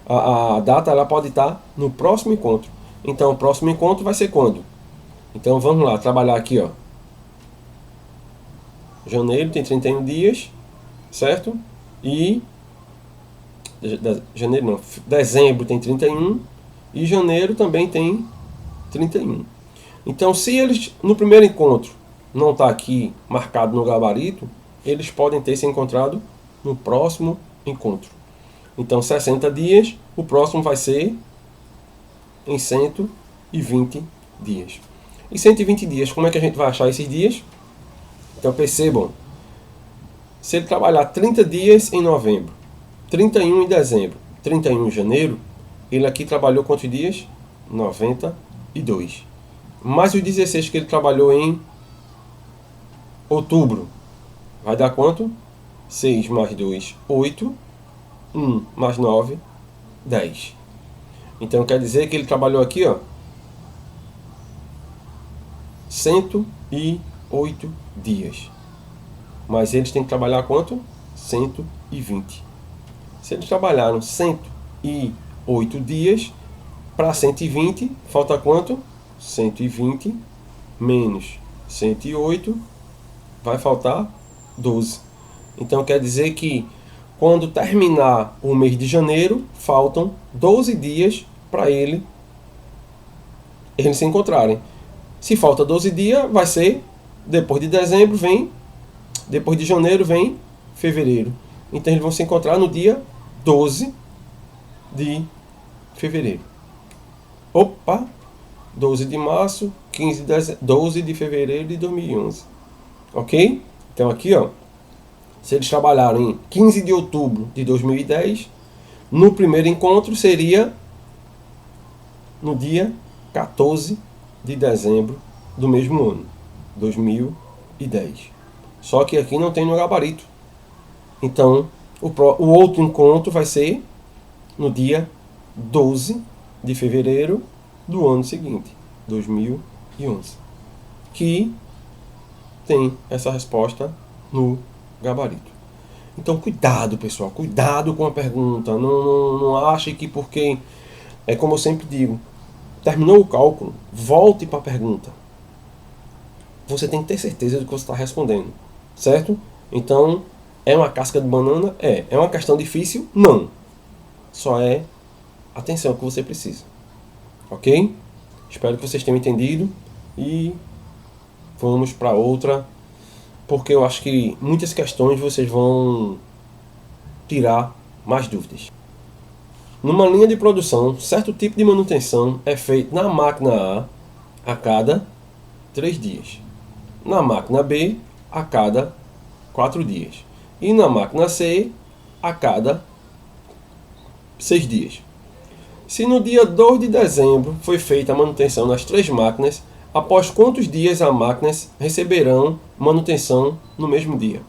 a data ela pode estar no próximo encontro. Então, o próximo encontro vai ser quando? Então, vamos lá, trabalhar aqui, ó. Janeiro tem 31 dias, certo? E janeiro não, dezembro tem 31 e janeiro também tem 31. Então, se eles no primeiro encontro não está aqui marcado no gabarito, eles podem ter se encontrado no próximo encontro. Então, 60 dias, o próximo vai ser em 120 dias. E 120 dias, como é que a gente vai achar esses dias? Então, percebam, se ele trabalhar 30 dias em novembro, 31 em dezembro, 31 em janeiro, ele aqui trabalhou quantos dias? 92. Mais os 16 que ele trabalhou em outubro, vai dar quanto? 6 mais 2, 8. 1 mais 9, 10. Então quer dizer que ele trabalhou aqui, ó, 108 dias. Mas eles têm que trabalhar quanto? 120. Se eles trabalharam 108 dias, para 120, falta quanto? 120 menos 108, vai faltar 12. Então quer dizer que quando terminar o mês de janeiro, faltam 12 dias para eles se encontrarem. Se falta 12 dias, vai ser depois de dezembro depois de janeiro vem fevereiro. Então eles vão se encontrar no dia 12 de fevereiro. Opa! 12 de março, 12 de fevereiro de 2011. Ok? Então aqui, ó, se eles trabalharam em 15 de outubro de 2010, no primeiro encontro seria no dia 14 de dezembro do mesmo ano, 2010. Só que aqui não tem no gabarito. Então, o outro encontro vai ser no dia 12 de fevereiro do ano seguinte, 2011. Que tem essa resposta no gabarito. Então cuidado, pessoal, cuidado com a pergunta. Não ache que porque, é como eu sempre digo, terminou o cálculo, volte para a pergunta. Você tem que ter certeza do que você está respondendo, certo? Então, é uma casca de banana? É uma questão difícil? Não. Só é atenção que você precisa. Ok? Espero que vocês tenham entendido e vamos para outra, porque eu acho que muitas questões vocês vão tirar mais dúvidas. Numa linha de produção, certo tipo de manutenção é feito na máquina A cada 3 dias, na máquina B a cada 4 dias e na máquina C a cada 6 dias. Se no dia 2 de dezembro foi feita a manutenção nas 3 máquinas, após quantos dias as máquinas receberão manutenção no mesmo dia?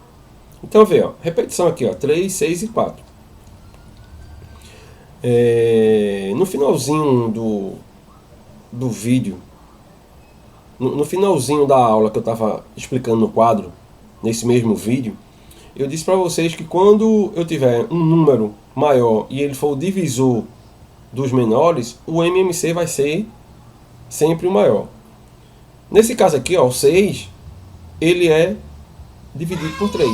Então vê, ó, repetição aqui, ó, 3, 6 e 4. No finalzinho do vídeo, no finalzinho da aula que eu estava explicando no quadro, nesse mesmo vídeo, eu disse para vocês que quando eu tiver um número maior e ele for o divisor dos menores, o MMC vai ser sempre o maior. Nesse caso aqui, ó, o 6, ele é dividido por 3.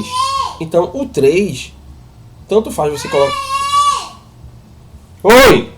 Então, o 3, tanto faz você colocar... Oi!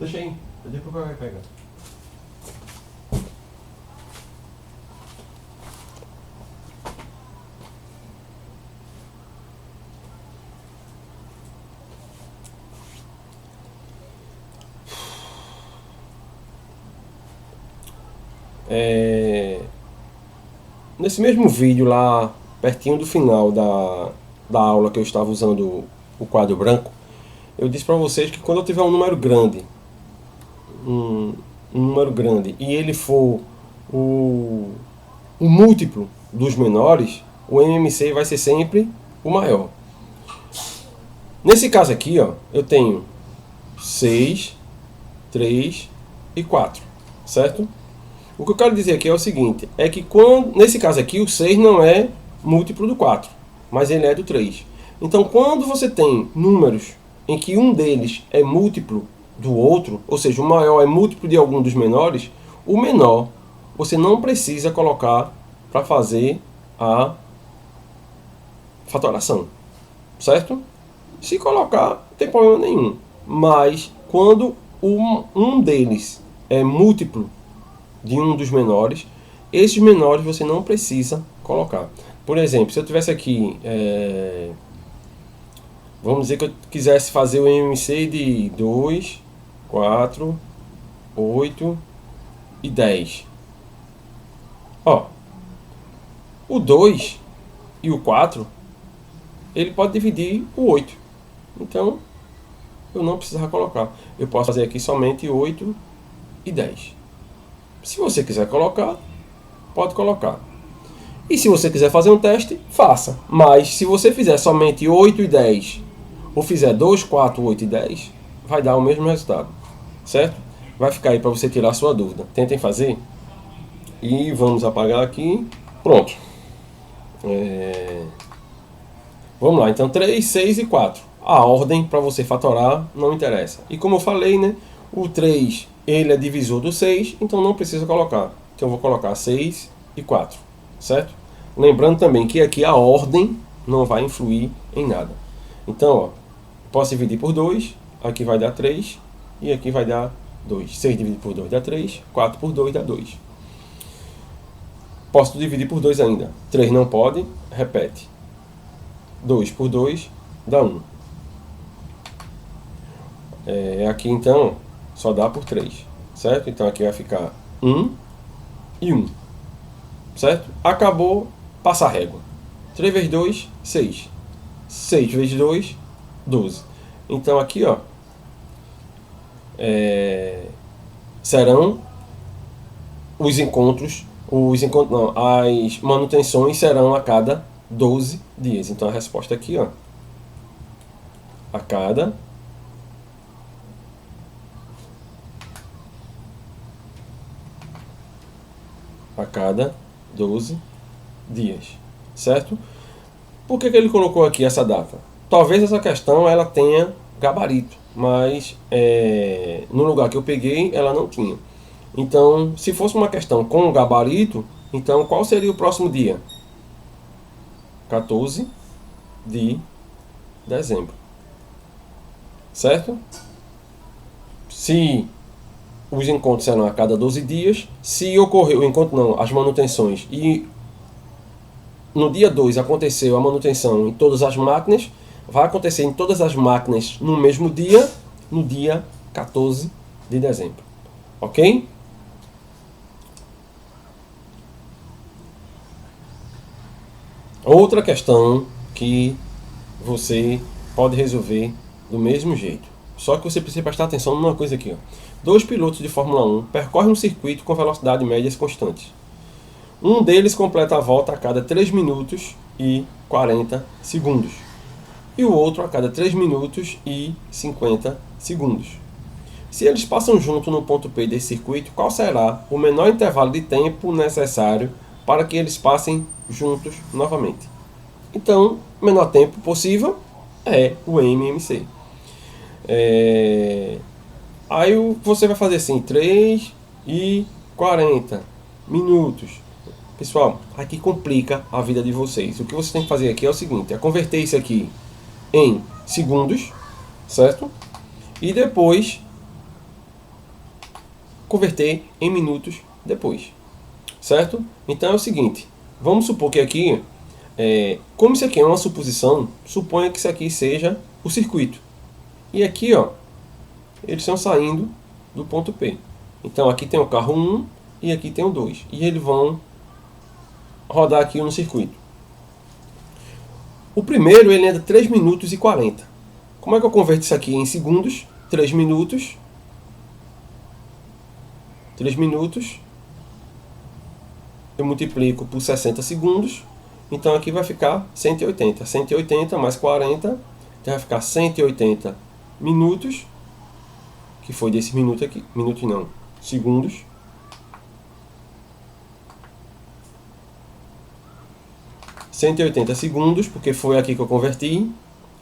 Deixa aí. Depois vai pegar. Nesse mesmo vídeo lá, pertinho do final da aula que eu estava usando o quadro branco, eu disse para vocês que quando eu tiver um número grande, e ele for o múltiplo dos menores, o MMC vai ser sempre o maior. Nesse caso aqui, ó, eu tenho 6, 3 e 4, certo? O que eu quero dizer aqui é o seguinte, é que nesse caso aqui o 6 não é múltiplo do 4, mas ele é do 3. Então quando você tem números em que um deles é múltiplo do outro, ou seja, o maior é múltiplo de algum dos menores, o menor você não precisa colocar para fazer a fatoração, certo? Se colocar, não tem problema nenhum. Mas quando um deles é múltiplo de um dos menores, esses menores você não precisa colocar. Por exemplo, se eu tivesse aqui, vamos dizer que eu quisesse fazer o MMC de 2, 4, 8 e 10. Ó, o 2 e o 4, ele pode dividir o 8. Então, eu não precisava colocar. Eu posso fazer aqui somente 8 e 10. Se você quiser colocar, pode colocar. E se você quiser fazer um teste, faça. Mas se você fizer somente 8 e 10, ou fizer 2, 4, 8 e 10, vai dar o mesmo resultado. Certo? Vai ficar aí para você tirar a sua dúvida. Tentem fazer. E vamos apagar aqui. Pronto. Vamos lá. Então 3, 6 e 4. A ordem para você fatorar não interessa. E como eu falei, né? O 3... ele é divisor do 6, então não precisa colocar. Então eu vou colocar 6 e 4, certo? Lembrando também que aqui a ordem não vai influir em nada. Então, ó, posso dividir por 2, aqui vai dar 3, e aqui vai dar 2. 6 dividido por 2 dá 3, 4 por 2 dá 2. Posso dividir por 2 ainda. 3 não pode, repete. 2 por 2 dá 1. Aqui então... só dá por 3, certo? Então aqui vai ficar 1 e 1, certo? Acabou, passa a régua. 3 vezes 2, 6. 6 vezes 2, 12. Então aqui, ó, serão os encontros, não, as manutenções serão a cada 12 dias. Então a resposta aqui, ó, a cada 12 dias, certo? Por que ele colocou aqui essa data? Talvez essa questão ela tenha gabarito, mas no lugar que eu peguei ela não tinha. Então, se fosse uma questão com gabarito, então qual seria o próximo dia? 14 de dezembro, certo? Se os encontros serão a cada 12 dias. Se ocorreu o encontro, não, as manutenções, e no dia 2 aconteceu a manutenção em todas as máquinas, vai acontecer em todas as máquinas no mesmo dia, no dia 14 de dezembro. Ok? Outra questão que você pode resolver do mesmo jeito. Só que você precisa prestar atenção numa coisa aqui, ó. 2 pilotos de Fórmula 1 percorrem um circuito com velocidade médias constantes. Um deles completa a volta a cada 3 minutos e 40 segundos. E o outro a cada 3 minutos e 50 segundos. Se eles passam junto no ponto P desse circuito, qual será o menor intervalo de tempo necessário para que eles passem juntos novamente? Então, o menor tempo possível é o MMC. Aí você vai fazer assim, 3 e 40 minutos. Pessoal, aqui complica a vida de vocês. O que você tem que fazer aqui é o seguinte, é converter isso aqui em segundos, certo? E depois converter em minutos depois. Certo? Então é o seguinte, vamos supor que aqui, como isso aqui é uma suposição, suponha que isso aqui seja o circuito. E aqui, ó, eles estão saindo do ponto P. Então aqui tem o carro 1 e aqui tem o 2. E eles vão rodar aqui no circuito. O primeiro ele anda 3 minutos e 40. Como é que eu converto isso aqui em segundos? 3 minutos. 3 minutos. Eu multiplico por 60 segundos. Então aqui vai ficar 180. 180 mais 40. Então vai ficar 180 minutos. Que foi desse minuto aqui. Minutos não. Segundos. ...180 segundos, porque foi aqui que eu converti.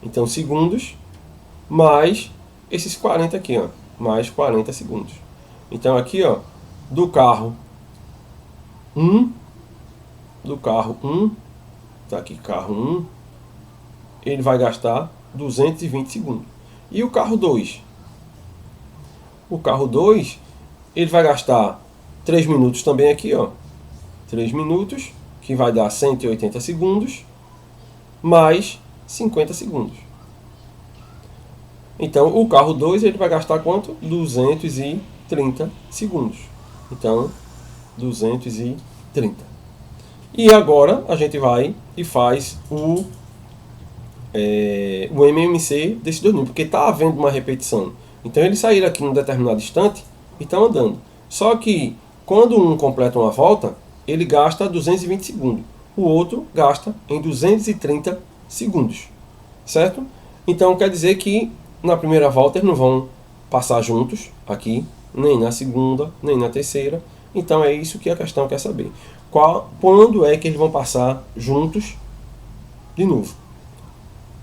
Então, segundos, mais esses 40 aqui, ó, mais 40 segundos. Então, aqui, ó, do carro 1, tá aqui, carro 1, ele vai gastar 220 segundos. E o carro 2? O carro 2, ele vai gastar 3 minutos também aqui, ó, 3 minutos, que vai dar 180 segundos, mais 50 segundos. Então, o carro 2 ele vai gastar quanto? 230 segundos. Então, 230. E agora, a gente vai e faz o MMC desses dois números, porque está havendo uma repetição. Então, eles saíram aqui em um determinado instante e estão andando. Só que, quando um completa uma volta, ele gasta 220 segundos. O outro gasta em 230 segundos. Certo? Então quer dizer que na primeira volta eles não vão passar juntos aqui, nem na segunda, nem na terceira. Então é isso que a questão quer saber. Quando é que eles vão passar juntos de novo?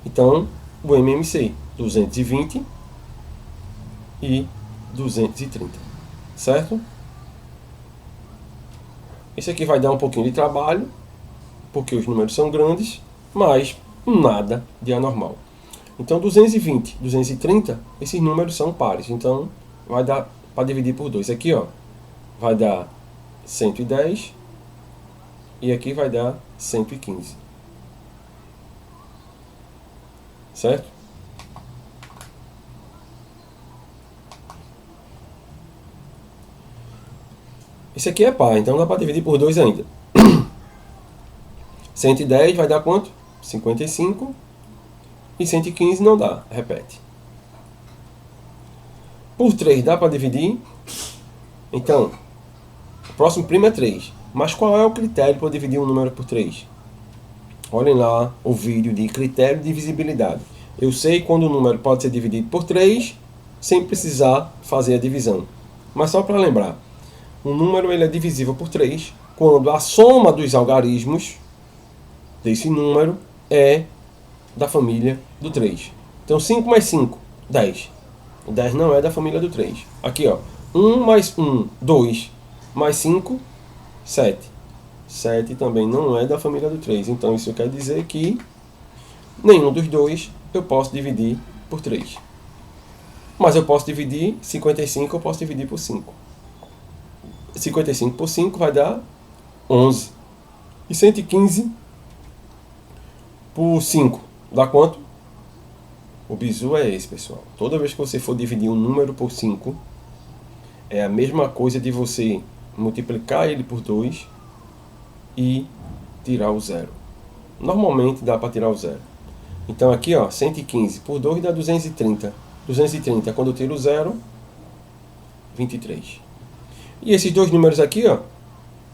Então o MMC 220 e 230. Certo? Isso aqui vai dar um pouquinho de trabalho, porque os números são grandes, mas nada de anormal. Então 220, 230, esses números são pares. Então vai dar para dividir por 2. Aqui, ó, vai dar 110 e aqui vai dar 115. Certo? Esse aqui é par, então dá para dividir por 2 ainda. 110 vai dar quanto? 55. E 115 não dá, repete. Por 3 dá para dividir? Então, o próximo primo é 3. Mas qual é o critério para dividir um número por 3? Olhem lá o vídeo de critério de divisibilidade. Eu sei quando o número pode ser dividido por 3 sem precisar fazer a divisão. Mas só para lembrar, um número ele é divisível por 3 quando a soma dos algarismos desse número é da família do 3. Então 5 mais 5, 10. O 10 não é da família do 3. Aqui, ó, 1 mais 1, 2, mais 5, 7. 7 também não é da família do 3. Então isso quer dizer que nenhum dos dois eu posso dividir por 3. Mas eu posso dividir 55, eu posso dividir por 5. 55 por 5 vai dar 11. E 115 por 5 dá quanto? O bizu é esse, pessoal. Toda vez que você for dividir um número por 5, é a mesma coisa de você multiplicar ele por 2 e tirar o zero. Normalmente dá para tirar o zero. Então aqui, ó, 115 por 2 dá 230. 230, quando eu tiro o zero, 23. E esses dois números aqui, ó,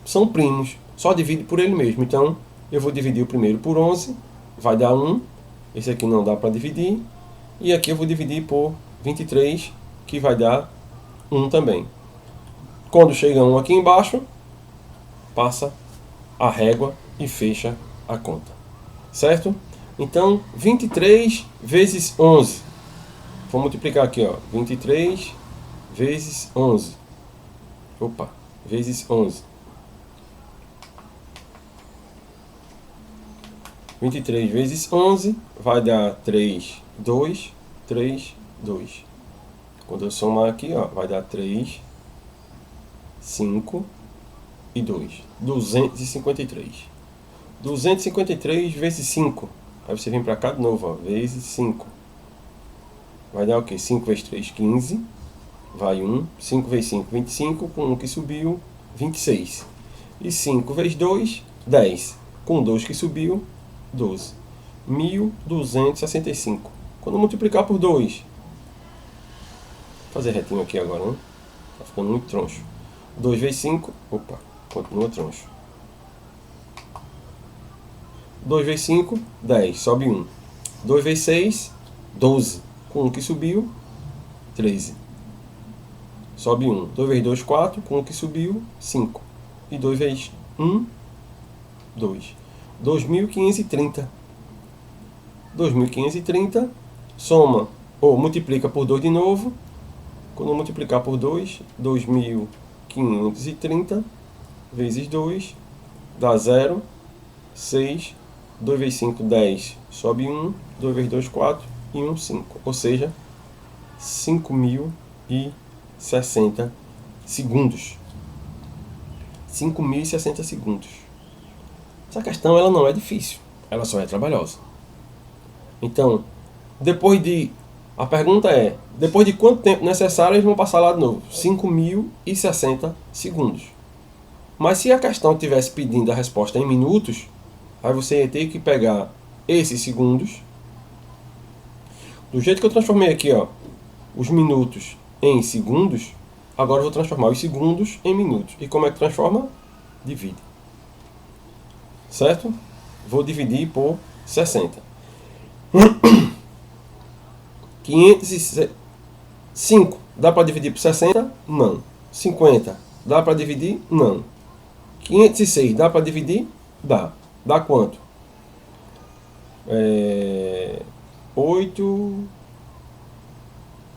são primos. Só divide por ele mesmo. Então, eu vou dividir o primeiro por 11. Vai dar 1. Esse aqui não dá para dividir. E aqui eu vou dividir por 23, que vai dar 1 também. Quando chega 1 aqui embaixo, passa a régua e fecha a conta. Certo? Então, 23 vezes 11. Vou multiplicar aqui, ó. 23 vezes 11. Opa, vezes 11. 23 vezes 11 vai dar 3, 2, 3, 2. Quando eu somar aqui, ó, vai dar 3, 5 e 2. 253. 253 vezes 5. Aí você vem para cá de novo, ó, vezes 5. Vai dar o quê? 5 vezes 3, 15. Vai 1. 5 vezes 5, 25. Com 1 que subiu, 26. E 5 vezes 2, 10. Com 2 que subiu, 12. 1.265. Quando multiplicar por 2, vou fazer retinho aqui agora, né? Tá ficando muito troncho. 2 vezes 5, opa, continua troncho. 2 vezes 5, 10, sobe 1. 2 vezes 6, 12. Com 1 que subiu, 13. Sobe 1. 2 vezes 2, 4. Com 1 que subiu, 5. E 2 vezes 1, 2. 2.530. 2.530, soma, ou multiplica por 2 de novo. Quando multiplicar por 2, 2.530 vezes 2, dá 0, 6, 2 vezes 5, 10, sobe 1, 2 vezes 2, 4, e 1, 5. Ou seja, 5.060 segundos. 5.060 segundos. Essa questão ela não é difícil, ela só é trabalhosa. Então, a pergunta é, depois de quanto tempo necessário eles vão passar lá de novo? 5.060 segundos. Mas se a questão estivesse pedindo a resposta em minutos, aí você ia ter que pegar esses segundos. Do jeito que eu transformei aqui, ó, os minutos em segundos, agora eu vou transformar os segundos em minutos. E como é que transforma? Divide. Certo? Vou dividir por 60. 505 dá para dividir por 60? Não. 50 dá para dividir? Não. 506 dá para dividir? Dá. Dá quanto? 8,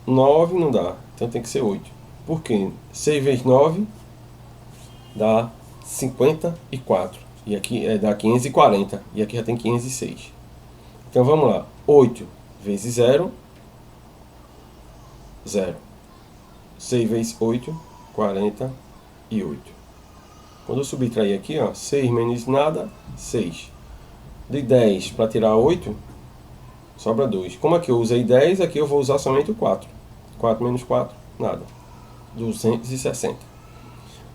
9 não dá. Então tem que ser 8. Por quê? 6 vezes 9 dá 54. E aqui dá 540. E aqui já tem 506. Então vamos lá. 8 vezes 0, 0. 6 vezes 8, 48. Quando eu subtrair aqui, ó, 6 menos nada, 6. De 10 para tirar 8, sobra 2. Como aqui eu usei 10, aqui eu vou usar somente o 4. 4 menos 4, nada. 260.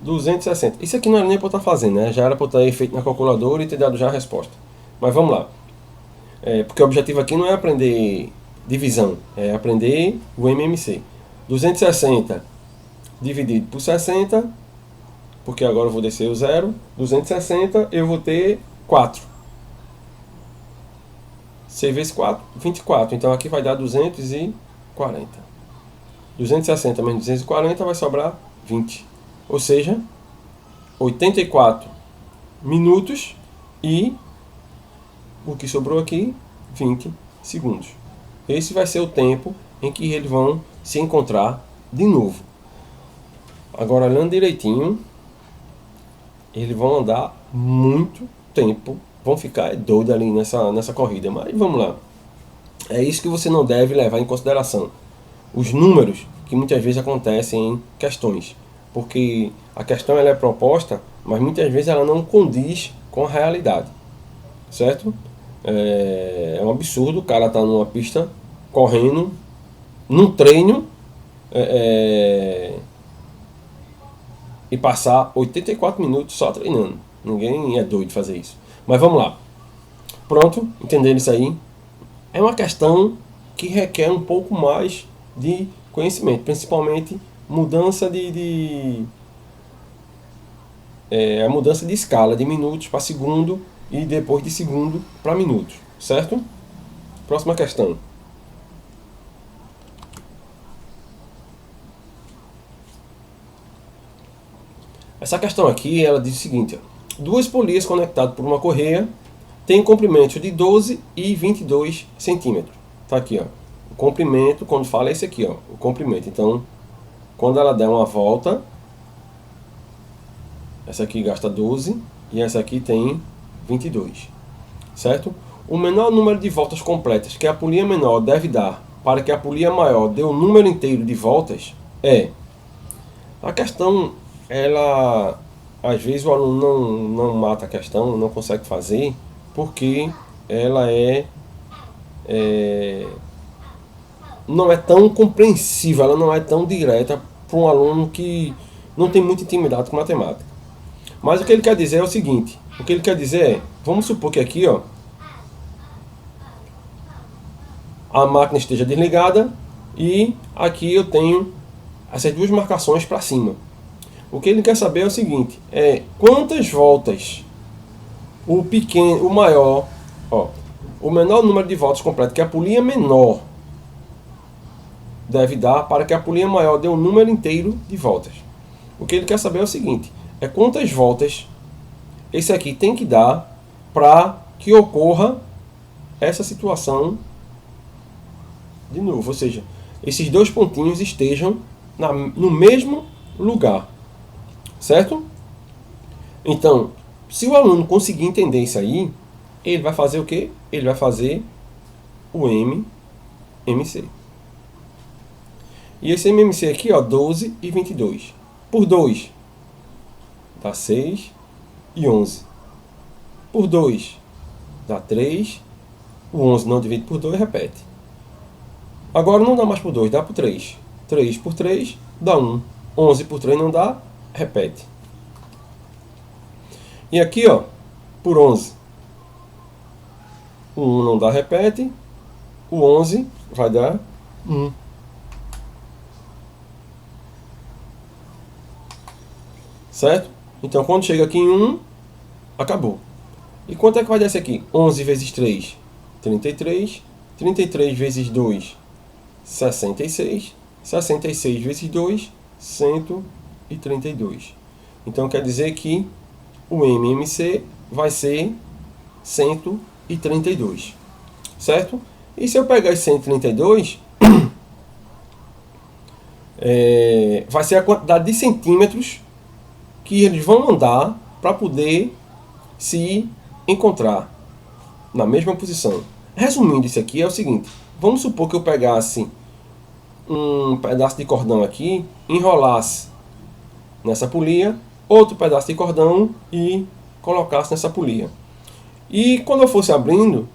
260. Isso aqui não era nem para eu estar fazendo, né? Já era para eu ter feito na calculadora e ter dado já a resposta. Mas vamos lá. Porque o objetivo aqui não é aprender divisão, é aprender o MMC. 260 dividido por 60, porque agora eu vou descer o 0. 260 eu vou ter 4. 6 vezes 4, 24. Então aqui vai dar 240. 260 menos 240 vai sobrar 20. Ou seja, 84 minutos e o que sobrou aqui, 20 segundos. Esse vai ser o tempo em que eles vão se encontrar de novo. Agora, olhando direitinho, eles vão andar muito tempo, vão ficar doidos ali nessa corrida. Mas vamos lá. É isso que você não deve levar em consideração. Os números que muitas vezes acontecem em questões. Porque a questão ela é proposta, mas muitas vezes ela não condiz com a realidade. Certo? É um absurdo o cara estar numa pista correndo, num treino, e passar 84 minutos só treinando. Ninguém é doido de fazer isso. Mas vamos lá. Pronto, entenderam isso aí? É uma questão que requer um pouco mais de conhecimento, principalmente mudança a mudança de escala de minutos para segundo e depois de segundo para minutos, certo? Próxima questão. Essa questão aqui, ela diz o seguinte, ó, duas polias conectadas por uma correia têm comprimentos de 12 e 22 centímetros. Tá aqui, ó. O comprimento, quando fala é esse aqui, ó, o comprimento. Então, quando ela der uma volta, essa aqui gasta 12 e essa aqui tem 22, certo? O menor número de voltas completas que a polia menor deve dar para que a polia maior dê o número inteiro de voltas é... A questão ela, às vezes o aluno não mata a questão, não consegue fazer, porque ela não é tão compreensiva, ela não é tão direta para um aluno que não tem muita intimidade com matemática. Mas o que ele quer dizer é o seguinte, o que ele quer dizer é, vamos supor que aqui, ó, a máquina esteja desligada e aqui eu tenho essas duas marcações para cima. O que ele quer saber é o seguinte, quantas voltas o maior, ó, o menor número de voltas completo que a polia menor deve dar para que a polia maior dê um número inteiro de voltas. O que ele quer saber é o seguinte, quantas voltas esse aqui tem que dar para que ocorra essa situação de novo, ou seja, esses dois pontinhos estejam no mesmo lugar, certo? Então, se o aluno conseguir entender isso aí, ele vai fazer o quê? Ele vai fazer o MMC. E esse MMC aqui, ó, 12 e 22. Por 2 dá 6 e 11. Por 2 dá 3. O 11 não divide por 2, repete. Agora não dá mais por 2, dá por 3. 3 por 3 dá 1. 11 por 3 não dá, repete. E aqui, ó, por 11. O 1 não dá, repete. O 11 vai dar 1. Certo? Então, quando chega aqui em 1, acabou. E quanto é que vai dar esse aqui? 11 vezes 3, 33. 33 vezes 2, 66. 66 vezes 2, 132. Então, quer dizer que o MMC vai ser 132. Certo? E se eu pegar esse 132, vai ser a quantidade de centímetros que eles vão andar para poder se encontrar na mesma posição. Resumindo isso aqui é o seguinte, vamos supor que eu pegasse um pedaço de cordão aqui, enrolasse nessa polia, outro pedaço de cordão e colocasse nessa polia. E quando eu fosse abrindo,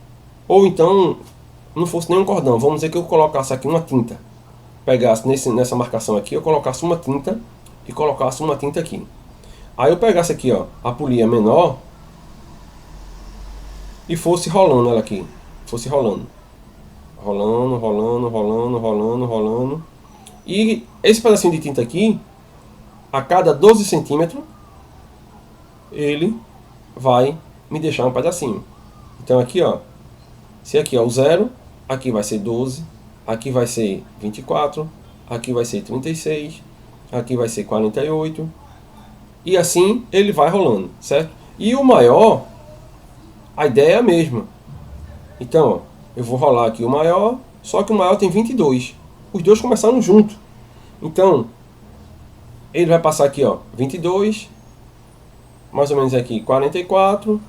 ou então não fosse nenhum cordão, vamos dizer que eu colocasse aqui uma tinta, pegasse nessa marcação aqui, eu colocasse uma tinta e colocasse uma tinta aqui. Aí eu pegasse aqui, ó, a polia menor e fosse rolando ela aqui. Fosse rolando. Rolando, rolando, rolando, rolando, rolando. E esse pedacinho de tinta aqui, a cada 12 centímetros, ele vai me deixar um pedacinho. Então aqui, ó, se aqui é o 0, aqui vai ser 12, aqui vai ser 24, aqui vai ser 36, aqui vai ser 48. E assim ele vai rolando, certo? E o maior, a ideia é a mesma. Então, ó, eu vou rolar aqui o maior, só que o maior tem 22. Os dois começaram junto. Então, ele vai passar aqui, ó, 22, mais ou menos aqui 44,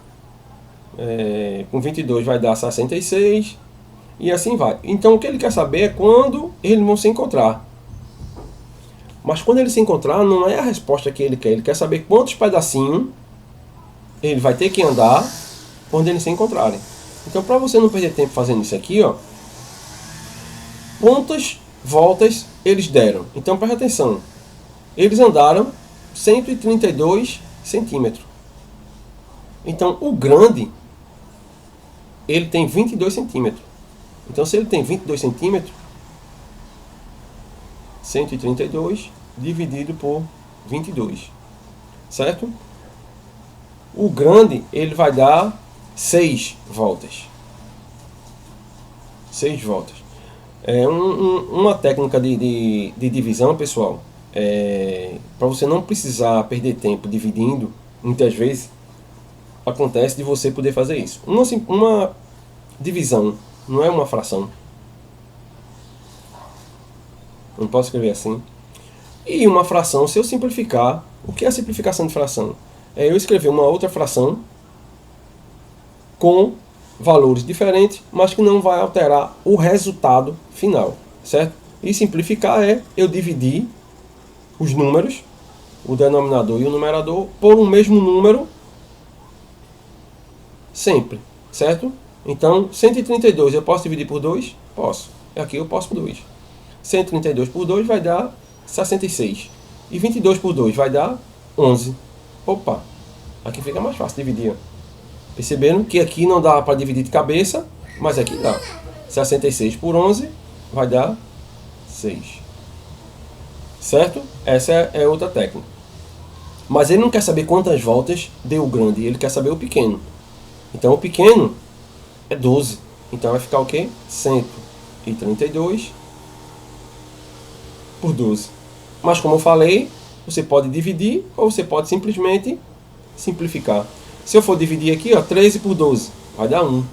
com 22 vai dar 66, e assim vai. Então, o que ele quer saber é quando eles vão se encontrar. Mas quando ele se encontrar, não é a resposta que ele quer. Ele quer saber quantos pedacinhos ele vai ter que andar quando eles se encontrarem. Então, para você não perder tempo fazendo isso aqui, ó, quantas voltas eles deram? Então, preste atenção. Eles andaram 132 centímetros. Então, o grande, ele tem 22 centímetros. Então, se ele tem 22 centímetros, 132 dividido por 22, certo? O grande, ele vai dar 6 voltas. 6 voltas. É uma técnica de divisão, pessoal, para você não precisar perder tempo dividindo, muitas vezes acontece de você poder fazer isso. Uma divisão não é uma fração. Não posso escrever assim. E uma fração, se eu simplificar, o que é a simplificação de fração? É eu escrever uma outra fração com valores diferentes, mas que não vai alterar o resultado final, certo? E simplificar é eu dividir os números o denominador e o numerador por um mesmo número sempre, certo? Então, 132 eu posso dividir por 2? Posso. Aqui eu posso por 2. 132 por 2 vai dar 66. E 22 por 2 vai dar 11. Opa, aqui fica mais fácil dividir. Perceberam que aqui não dá para dividir de cabeça, mas aqui dá. 66 por 11 vai dar 6. Certo? Essa é outra técnica. Mas ele não quer saber quantas voltas deu o grande, ele quer saber o pequeno. Então o pequeno é 12. Então vai ficar o quê? 132 por 12. Mas como eu falei, você pode dividir ou você pode simplesmente simplificar. Se eu for dividir aqui, ó, 13 por 12, vai dar 1.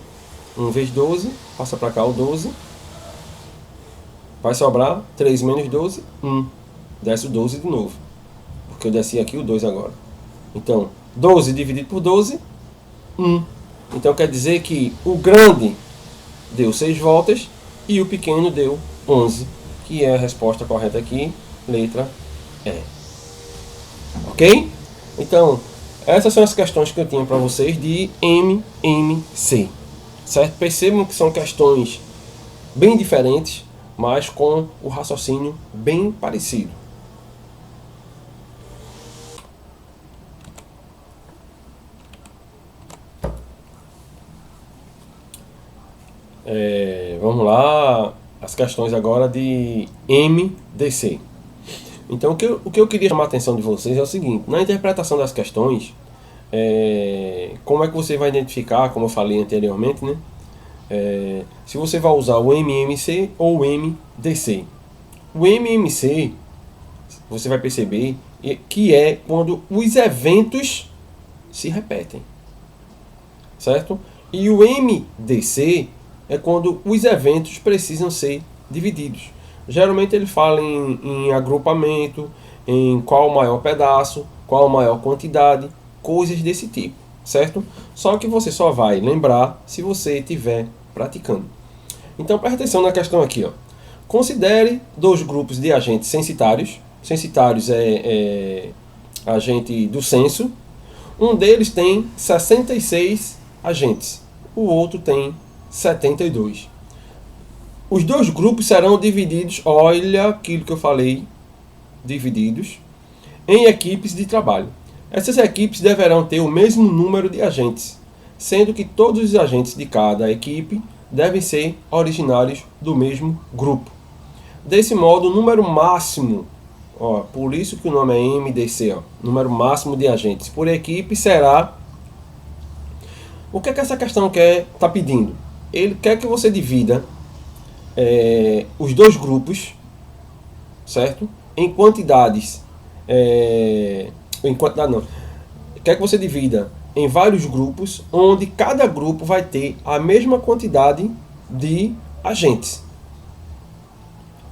1 vezes 12, passa para cá o 12. Vai sobrar 3 menos 12, 1. Desce o 12 de novo. Porque eu desci aqui o 2 agora. Então, 12 dividido por 12, 1. Então quer dizer que o grande deu 6 voltas e o pequeno deu 11. Que é a resposta correta aqui, letra E. Ok? Então, essas são as questões que eu tinha para vocês de MMC. Certo? Percebam que são questões bem diferentes, mas com o raciocínio bem parecido. Vamos lá, as questões agora de MDC. Então, o que eu queria chamar a atenção de vocês é o seguinte: na interpretação das questões, como é que você vai identificar, como eu falei anteriormente, né? Se você vai usar o MMC ou o MDC. O MMC, você vai perceber que é quando os eventos se repetem, certo? E o MDC é quando os eventos precisam ser divididos. Geralmente ele fala em agrupamento, em qual o maior pedaço, qual a maior quantidade, coisas desse tipo, certo? Só que você só vai lembrar se você estiver praticando. Então preste atenção na questão aqui, ó. Considere 2 grupos de agentes censitários. Censitários é agente do censo. Um deles tem 66 agentes, o outro tem 72. Os 2 grupos serão divididos, olha aquilo que eu falei, divididos em equipes de trabalho. Essas equipes deverão ter o mesmo número de agentes, sendo que todos os agentes de cada equipe devem ser originários do mesmo grupo. Desse modo, o número máximo, por isso que o nome é MDC, número máximo de agentes por equipe será... O que é que essa questão está pedindo? Ele quer que você divida os 2 grupos, certo? Em quantidades. Em quantidade não. Quer que você divida em vários grupos, onde cada grupo vai ter a mesma quantidade de agentes.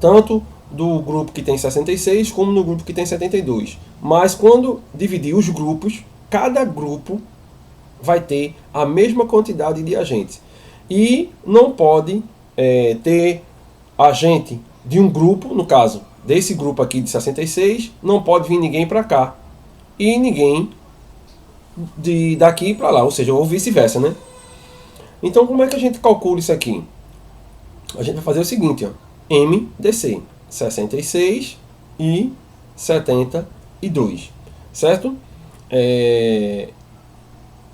Tanto do grupo que tem 66 como no grupo que tem 72. Mas quando dividir os grupos, cada grupo vai ter a mesma quantidade de agentes. E não pode ter agente de um grupo, no caso desse grupo aqui de 66, não pode vir ninguém para cá. E ninguém daqui para lá, ou seja, ou vice-versa, né? Então como é que a gente calcula isso aqui? A gente vai fazer o seguinte, ó, MDC, 66 e 72, certo?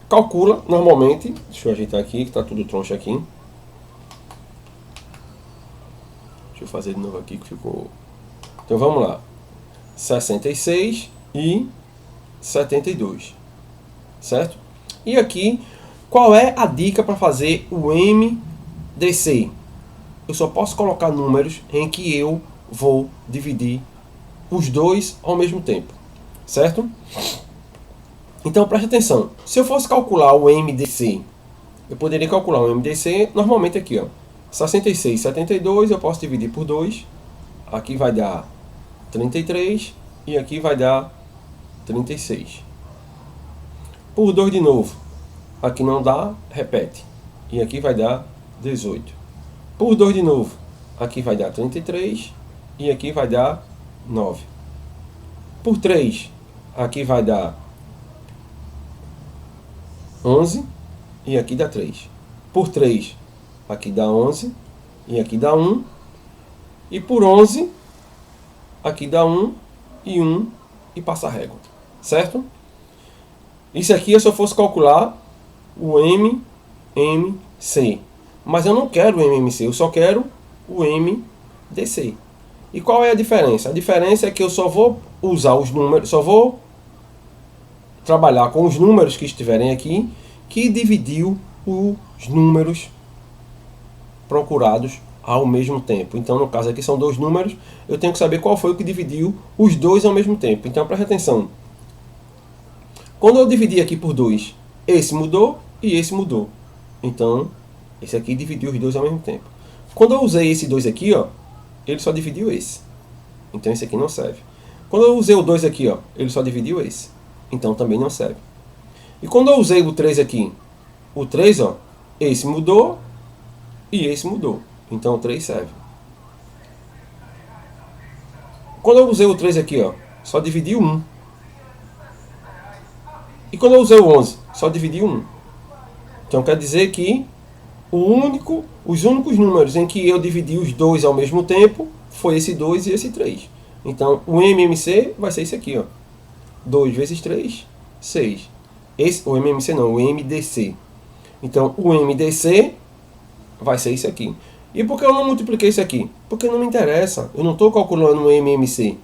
Calcula normalmente, deixa eu ajeitar aqui que está tudo troncho aqui. Deixa eu fazer de novo aqui que ficou... Então vamos lá, 66 e 72, certo? E aqui, qual é a dica para fazer o MDC? Eu só posso colocar números em que eu vou dividir os 2 ao mesmo tempo, certo? Então preste atenção, se eu fosse calcular o MDC, eu poderia calcular o MDC normalmente aqui, ó, 66 e 72 eu posso dividir por 2, aqui vai dar 33 e aqui vai dar 36. Por 2 de novo, aqui não dá, repete, e aqui vai dar 18. Por 2 de novo, aqui vai dar 33 e aqui vai dar 9. Por 3, aqui vai dar 11 e aqui dá 3. Por 3, aqui dá 11 e aqui dá 1. E por 11, aqui dá 1 e 1 e passa a régua. Certo? Isso aqui é se eu fosse calcular o MMC. Mas eu não quero o MMC, eu só quero o MDC. E qual é a diferença? A diferença é que eu só vou usar os números, só vou trabalhar com os números que estiverem aqui, que dividiu os números procurados ao mesmo tempo. Então, no caso aqui são dois números, eu tenho que saber qual foi o que dividiu os dois ao mesmo tempo. Então, preste atenção. Quando eu dividi aqui por 2, esse mudou e esse mudou. Então, esse aqui dividiu os dois ao mesmo tempo. Quando eu usei esse 2 aqui, ó, ele só dividiu esse. Então, esse aqui não serve. Quando eu usei o 2 aqui, ó, ele só dividiu esse. Então, também não serve. E quando eu usei o 3 aqui, o 3, ó, esse mudou e esse mudou. Então, o 3 serve. Quando eu usei o 3 aqui, ó, só dividiu 1. E quando eu usei o 11, só dividiu 1. Então, quer dizer que os únicos números em que eu dividi os dois ao mesmo tempo foi esse 2 e esse 3. Então, o MMC vai ser esse aqui, ó. 2 vezes 3, 6. O MMC não, o MDC. Então, o MDC vai ser esse aqui. E por que eu não multipliquei isso aqui? Porque não me interessa. Eu não estou calculando o MMC.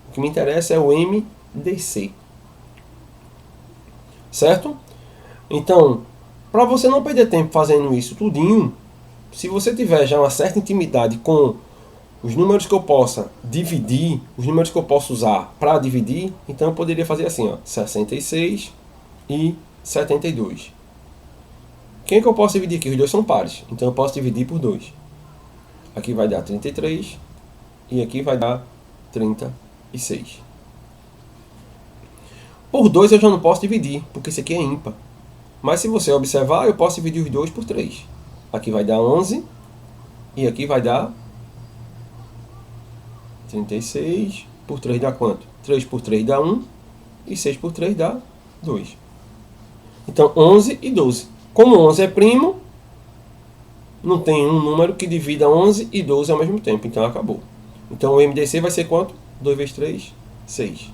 O que me interessa é o MDC. Certo? Então, para você não perder tempo fazendo isso tudinho, se você tiver já uma certa intimidade com os números que eu possa dividir, os números que eu posso usar para dividir, então eu poderia fazer assim, ó, 66 e 72. Quem é que eu posso dividir aqui? Os dois são pares, então eu posso dividir por 2. Aqui vai dar 33 e aqui vai dar 36. Por 2 eu já não posso dividir, porque esse aqui é ímpar. Mas se você observar, eu posso dividir os 2 por 3. Aqui vai dar 11 e aqui vai dar 36. Por 3 dá quanto? 3 por 3 dá 1 e 6 por 3 dá 2. Então 11 e 12. Como 11 é primo, não tem um número que divida 11 e 12 ao mesmo tempo. Então acabou. Então o MDC vai ser quanto? 2 vezes 3, 6.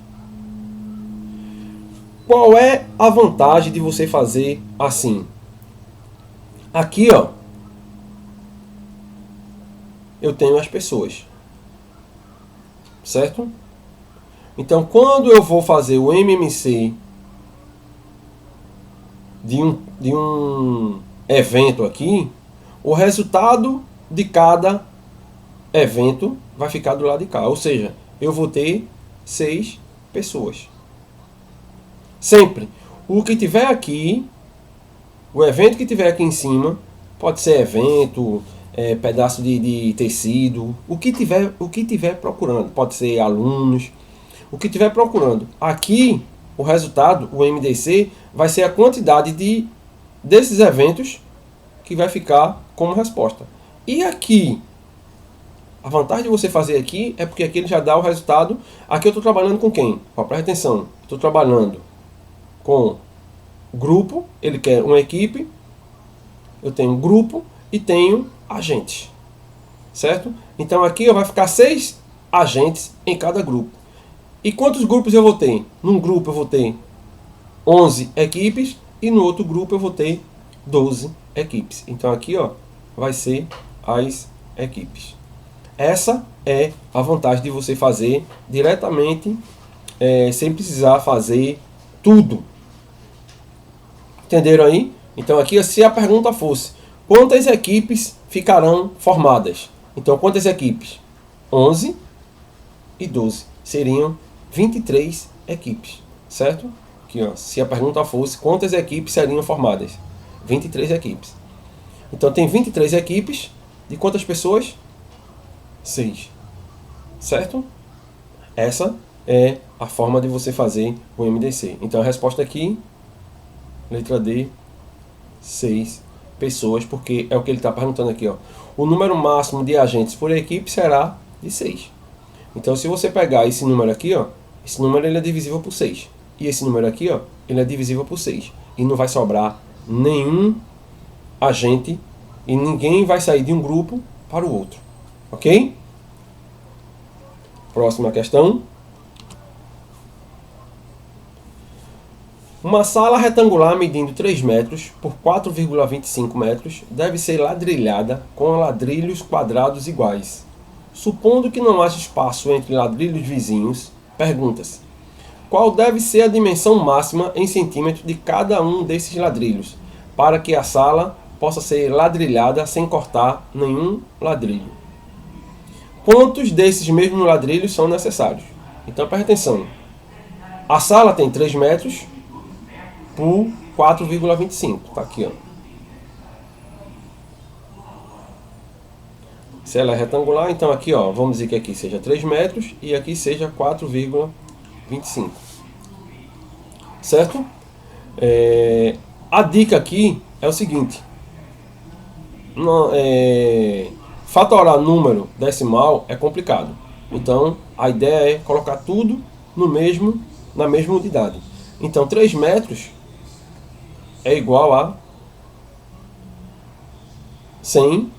Qual é a vantagem de você fazer assim? Aqui, ó, eu tenho as pessoas. Certo? Então, quando eu vou fazer o MMC de um evento aqui, o resultado de cada evento vai ficar do lado de cá. Ou seja, eu vou ter 6 pessoas. Sempre. O que tiver aqui, o evento que tiver aqui em cima, pode ser evento, pedaço de tecido, o que tiver procurando, pode ser alunos, o que tiver procurando. Aqui, o resultado, o MDC, vai ser a quantidade desses eventos que vai ficar como resposta. E aqui, a vantagem de você fazer aqui é porque aqui ele já dá o resultado. Aqui eu estou trabalhando com quem? Presta atenção, estou trabalhando com grupo, ele quer uma equipe, eu tenho grupo e tenho agentes, certo? Então aqui vai ficar 6 agentes em cada grupo. E quantos grupos eu vou ter? Num grupo eu vou ter 11 equipes e no outro grupo eu vou ter 12 equipes. Então aqui, ó, vai ser as equipes. Essa é a vantagem de você fazer diretamente, sem precisar fazer tudo. Entenderam aí? Então aqui, se a pergunta fosse quantas equipes ficarão formadas? Então quantas equipes? 11 e 12. Seriam 23 equipes. Certo? Aqui, ó, se a pergunta fosse quantas equipes seriam formadas? 23 equipes. Então tem 23 equipes. De quantas pessoas? 6. Certo? Essa é a forma de você fazer o MDC. Então a resposta aqui, letra D, 6 pessoas, porque é o que ele está perguntando aqui, ó. O número máximo de agentes por equipe será de 6. Então se você pegar esse número aqui, ó, esse número ele é divisível por 6. E esse número aqui, ó, ele é divisível por 6. E não vai sobrar nenhum agente e ninguém vai sair de um grupo para o outro. Ok? Próxima questão. Uma sala retangular medindo 3 metros por 4,25 metros deve ser ladrilhada com ladrilhos quadrados iguais. Supondo que não haja espaço entre ladrilhos vizinhos, pergunta-se: qual deve ser a dimensão máxima em centímetros de cada um desses ladrilhos, para que a sala possa ser ladrilhada sem cortar nenhum ladrilho? Quantos desses mesmos ladrilhos são necessários? Então preste atenção. A sala tem 3 metros por 4,25. Está aqui, ó. Se ela é retangular, então aqui, ó, vamos dizer que aqui seja 3 metros e aqui seja 4,25. Certo? A dica aqui é o seguinte. Fatorar número decimal é complicado. Então, a ideia é colocar tudo na mesma unidade. Então, 3 metros é igual a 100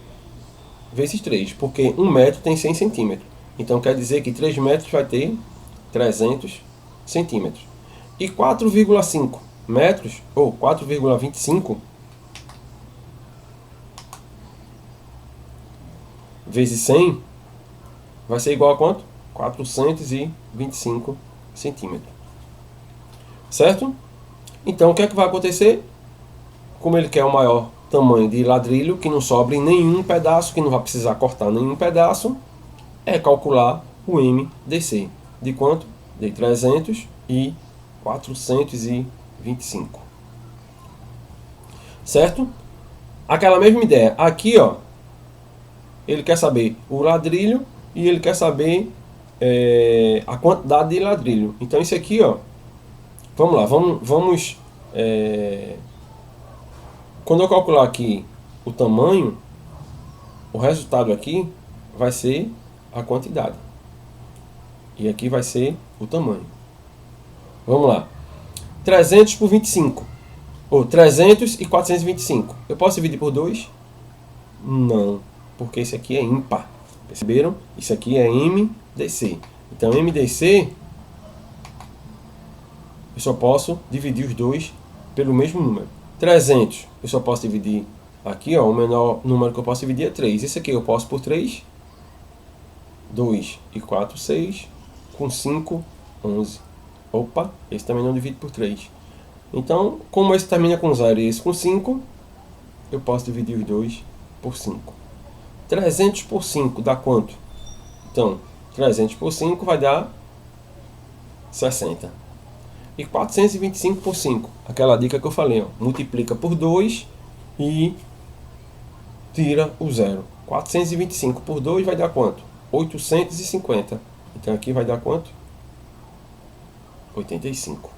vezes 3, porque 1 metro tem 100 centímetros. Então, quer dizer que 3 metros vai ter 300 centímetros. E 4,5 metros, ou 4,25 vezes 100 vai ser igual a quanto? 425 centímetros. Certo? Então, o que é que vai acontecer? Como ele quer o maior tamanho de ladrilho, que não sobre nenhum pedaço, que não vai precisar cortar nenhum pedaço, é calcular o MDC. De quanto? De 300 e 425. Certo? Aquela mesma ideia. Aqui, ó, ele quer saber o ladrilho e ele quer saber a quantidade de ladrilho. Então, isso aqui, ó, vamos lá, vamos quando eu calcular aqui o tamanho, o resultado aqui vai ser a quantidade. E aqui vai ser o tamanho. Vamos lá. 300 por 25. Ou 300 e 425. Eu posso dividir por 2? Não, porque esse aqui é ímpar. Perceberam? Isso aqui é MDC. Então, MDC, eu só posso dividir os dois pelo mesmo número. 300, eu só posso dividir aqui, ó, o menor número que eu posso dividir é 3. Esse aqui eu posso por 3. 2 e 4, 6. Com 5, 11. Opa, esse também não divide por 3. Então, como esse termina com 0 e esse com 5, eu posso dividir os dois por 5. 300 por 5 dá quanto? Então, 300 por 5 vai dar 60. E 425 por 5, aquela dica que eu falei, ó, multiplica por 2 e tira o 0. 425 por 2 vai dar quanto? 850. Então aqui vai dar quanto? 85.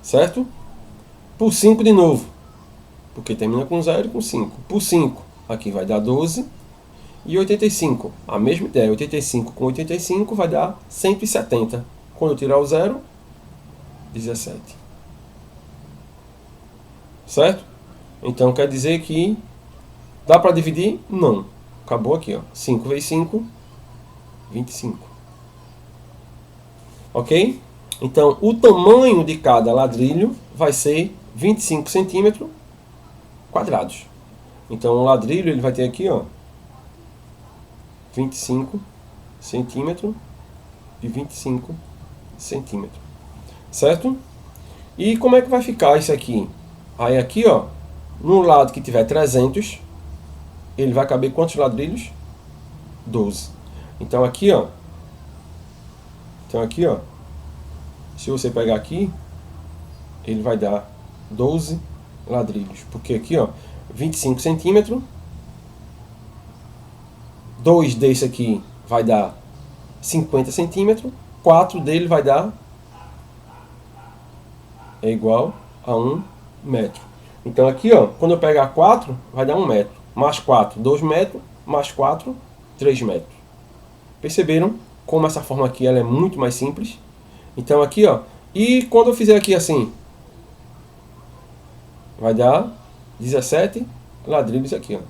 Certo? Por 5 de novo, porque termina com 0 e com 5. Por 5, aqui vai dar 12. E 85, a mesma ideia, 85 com 85 vai dar 170. Quando eu tirar o 0, 17. Certo? Então quer dizer que dá para dividir? Não. Acabou aqui, ó. 5 vezes 5, 25. Ok? Então o tamanho de cada ladrilho vai ser 25 centímetros quadrados. Então o ladrilho ele vai ter aqui, ó, 25 centímetros e 25 centímetros. Certo? E como é que vai ficar isso aqui? Aí aqui, ó, no lado que tiver 300, ele vai caber quantos ladrilhos? 12. Então aqui, ó, se você pegar aqui, ele vai dar 12 ladrilhos. Porque aqui, ó, 25 centímetros, 2 desse aqui vai dar 50 centímetros, 4 dele vai dar igual a 1 metro. Então aqui, ó, quando eu pegar 4, vai dar 1 metro. Mais 4, 2 metros. Mais 4, 3 metros. Perceberam como essa forma aqui ela é muito mais simples. Então aqui, ó, e quando eu fizer aqui assim, vai dar 17 ladrilhos aqui, ó.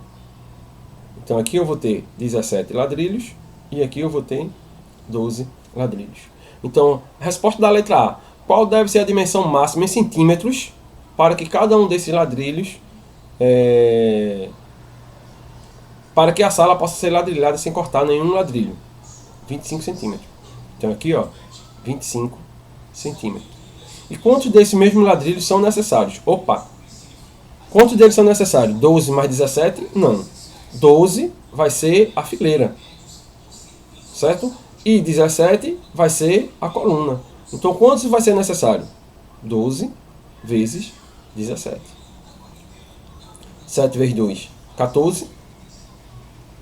Então aqui eu vou ter 17 ladrilhos e aqui eu vou ter 12 ladrilhos. Então, resposta da letra A. Qual deve ser a dimensão máxima em centímetros para que cada um desses ladrilhos, para que a sala possa ser ladrilhada sem cortar nenhum ladrilho? 25 centímetros. Então aqui, ó, 25 centímetros. E quantos desses mesmos ladrilhos são necessários? Opa! Quantos deles são necessários? 12 mais 17? Não. 12 vai ser a fileira. Certo? E 17 vai ser a coluna. Então quantos vai ser necessário? 12 vezes 17. 7 vezes 2, 14.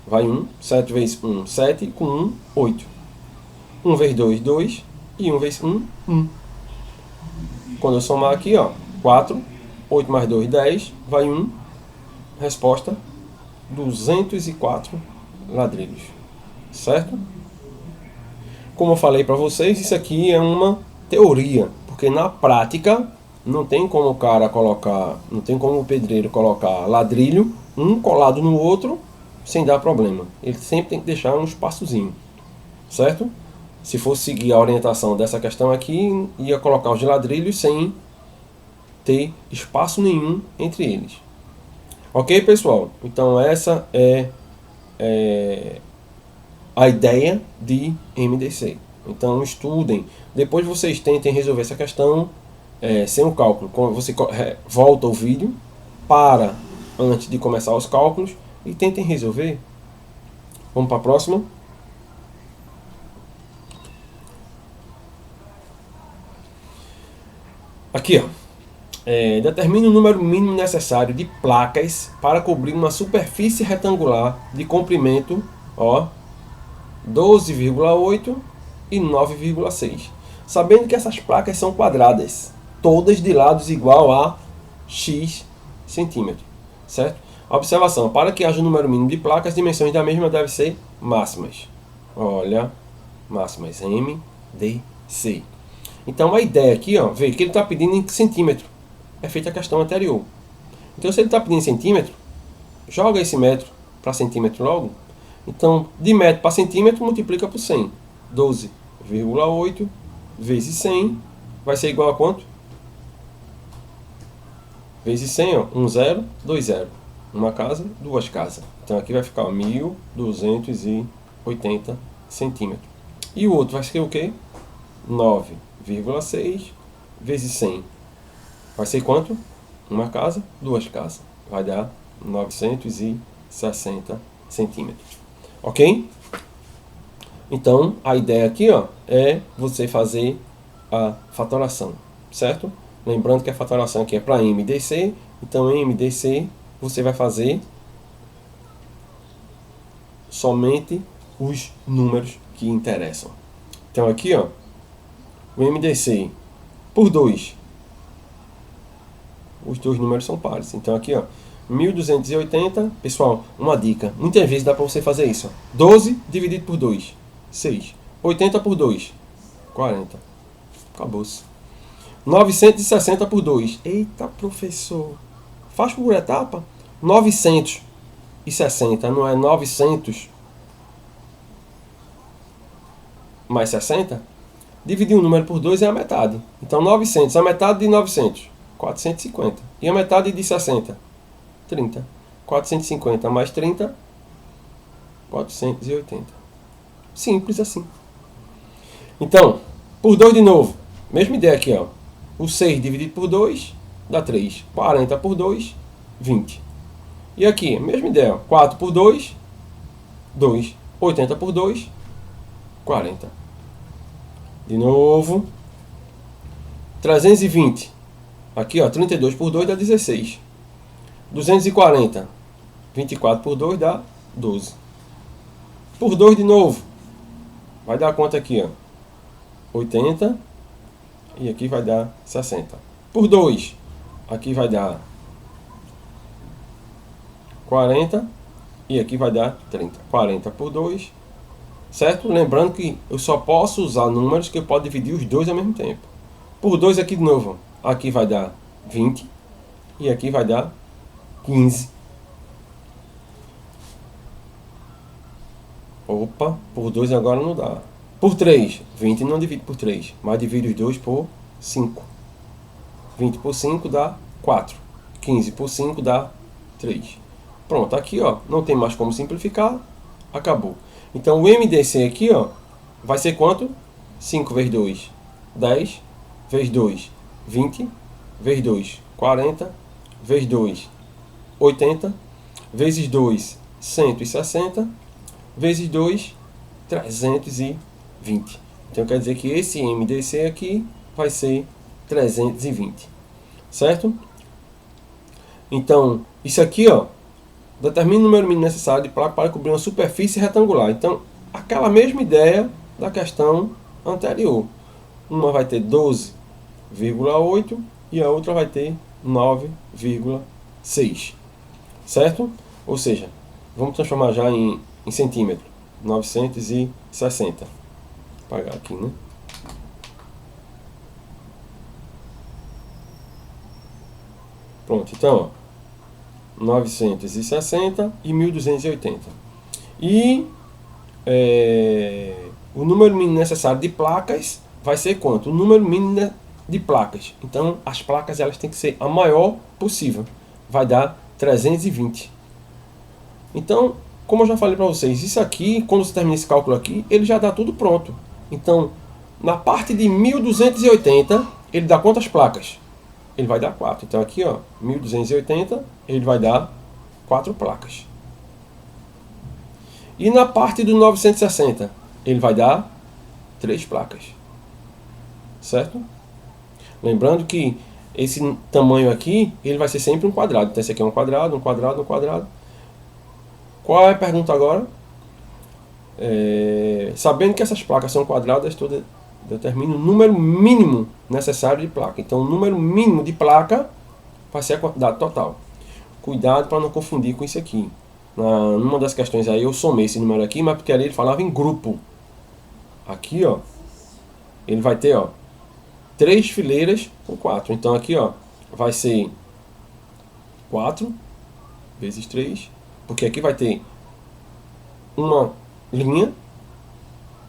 Vai 1. 7 vezes 1, 7. Com 1, 8. 1 vezes 2, 2. E 1 vezes 1, 1. Quando eu somar aqui, ó, 4. 8 mais 2, 10. Vai 1. Resposta, 204 ladrilhos. Certo? Como eu falei para vocês, isso aqui é uma teoria. Porque na prática, não tem como o cara colocar, não tem como o pedreiro colocar ladrilho, um colado no outro, sem dar problema. Ele sempre tem que deixar um espaçozinho. Certo? Se fosse seguir a orientação dessa questão aqui, ia colocar os ladrilhos sem ter espaço nenhum entre eles. Ok, pessoal? Então essa é a ideia de MDC. Então estudem. Depois vocês tentem resolver essa questão sem o cálculo. Você volta o vídeo, para antes de começar os cálculos e tentem resolver. Vamos para a próxima. Aqui, ó. Determine o número mínimo necessário de placas para cobrir uma superfície retangular de comprimento, ó, 12,8 e 9,6. Sabendo que essas placas são quadradas, todas de lados igual a x centímetros, certo? Observação: para que haja um número mínimo de placas, as dimensões da mesma devem ser máximas. Olha, máximas M, D, C. Então a ideia aqui, ó, vê que ele está pedindo em centímetro. É feita a questão anterior. Então se ele está pedindo em centímetro, joga esse metro para centímetro logo. Então de metro para centímetro multiplica por 100. 12,8 vezes 100 vai ser igual a quanto? Vezes 100, ó, 1 0, 2 0. Uma casa, duas casas. Então aqui vai ficar 1.280 centímetros. E o outro vai ser o quê? 9,6 vezes 100. Vai ser quanto? Uma casa, duas casas. Vai dar 960 centímetros. Ok? Então, a ideia aqui, ó, é você fazer a fatoração. Certo? Lembrando que a fatoração aqui é para MDC. Então, MDC, você vai fazer somente os números que interessam. Então, aqui, ó, o MDC por 2. Os dois números são pares. Então aqui, ó, 1280. Pessoal, uma dica. Muitas vezes dá para você fazer isso. Ó. 12 dividido por 2. 6. 80 por 2. 40. Acabou-se. 960 por 2. Eita, professor. Faz por etapa. 960. Não é 900 mais 60? Dividir um número por 2 é a metade. Então 900. A metade de 900. 450. E a metade de 60? 30. 450 mais 30, 480. Simples assim. Então, por 2 de novo. Mesma ideia aqui, ó. O 6 dividido por 2 dá 3. 40 por 2, 20. E aqui, mesma ideia. 4 por 2, 2. 80 por 2, 40. De novo. 320. Aqui, ó, 32 por 2 dá 16. 240. 24 por 2 dá 12. Por 2 de novo. Vai dar quanto aqui, ó? 80. E aqui vai dar 60. Por 2. Aqui vai dar 40. E aqui vai dar 30. 40 por 2. certo? Lembrando que eu só posso usar números que eu posso dividir os dois ao mesmo tempo. Por 2 aqui de novo, aqui vai dar 20 e aqui vai dar 15. Opa, por 2 agora não dá. Por 3, 20 não divide por 3, mas divide os dois por 5. 20 por 5 dá 4. 15 por 5 dá 3. Pronto, aqui ó, não tem mais como simplificar, acabou. Então o MDC aqui ó, vai ser quanto? 5 vezes 2, 10, vezes 2, 20, vezes 2, 40, vezes 2, 80, vezes 2, 160, vezes 2, 320. Então quer dizer que esse MDC aqui vai ser 320, certo? Então, isso aqui, ó, determina o número mínimo necessário de placa para cobrir uma superfície retangular. Então, aquela mesma ideia da questão anterior. Uma vai ter 12,8 e a outra vai ter 9,6, certo? Ou seja, vamos transformar já em centímetro. 960. Vou apagar aqui, né? Pronto, então, ó, 960 e 1280. E o número mínimo necessário de placas vai ser quanto? O número mínimo de placas. Então, as placas elas têm que ser a maior possível. Vai dar 320. Então, como eu já falei para vocês, isso aqui, quando você termina esse cálculo aqui, ele já dá tudo pronto. Então, na parte de 1280, ele dá quantas placas? Ele vai dar 4. Então aqui, ó, 1280, ele vai dar 4 placas. E na parte do 960, ele vai dar 3 placas. Certo? Lembrando que esse tamanho aqui, ele vai ser sempre um quadrado. Então esse aqui é um quadrado, um quadrado, um quadrado. Qual é a pergunta agora? Sabendo que essas placas são quadradas, todas determina o número mínimo necessário de placa. Então o número mínimo de placa vai ser a quantidade total. Cuidado para não confundir com isso aqui. Numa das questões aí eu somei esse número aqui, mas porque ali ele falava em grupo. Aqui ó, ele vai ter ó 3 fileiras com 4. Então aqui ó, vai ser 4 vezes 3, porque aqui vai ter uma linha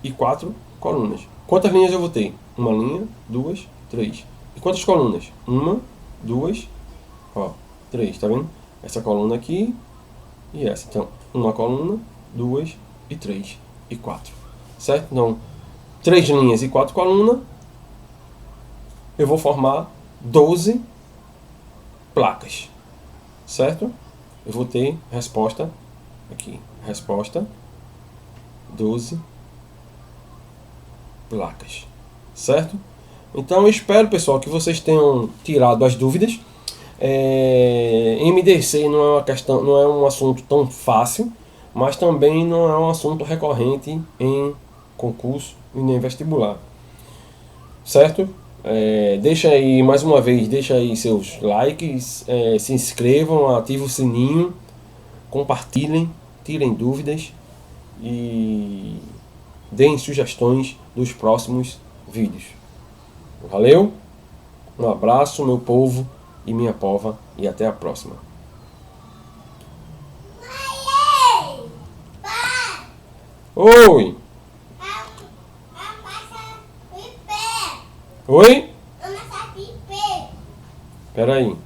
e 4 colunas. Quantas linhas eu vou ter? Uma linha, 2, 3. E quantas colunas? 1, 2, 3, tá vendo? Essa coluna aqui e essa. Então, uma coluna, 2 e 3 e 4. Certo? Então, 3 linhas e 4 colunas, eu vou formar 12 placas. Certo? Eu vou ter resposta aqui. Resposta 12 placas, certo? Então eu espero, pessoal, que vocês tenham tirado as dúvidas. MDC não é uma questão, não é um assunto tão fácil, mas também não é um assunto recorrente em concurso e nem vestibular, certo? Deixa aí, mais uma vez, deixa aí seus likes, se inscrevam, ativem o sininho, compartilhem, tirem dúvidas e deem sugestões dos próximos vídeos. Valeu? Um abraço, meu povo e minha pova, e até a próxima. Oi! Oi? Espera aí.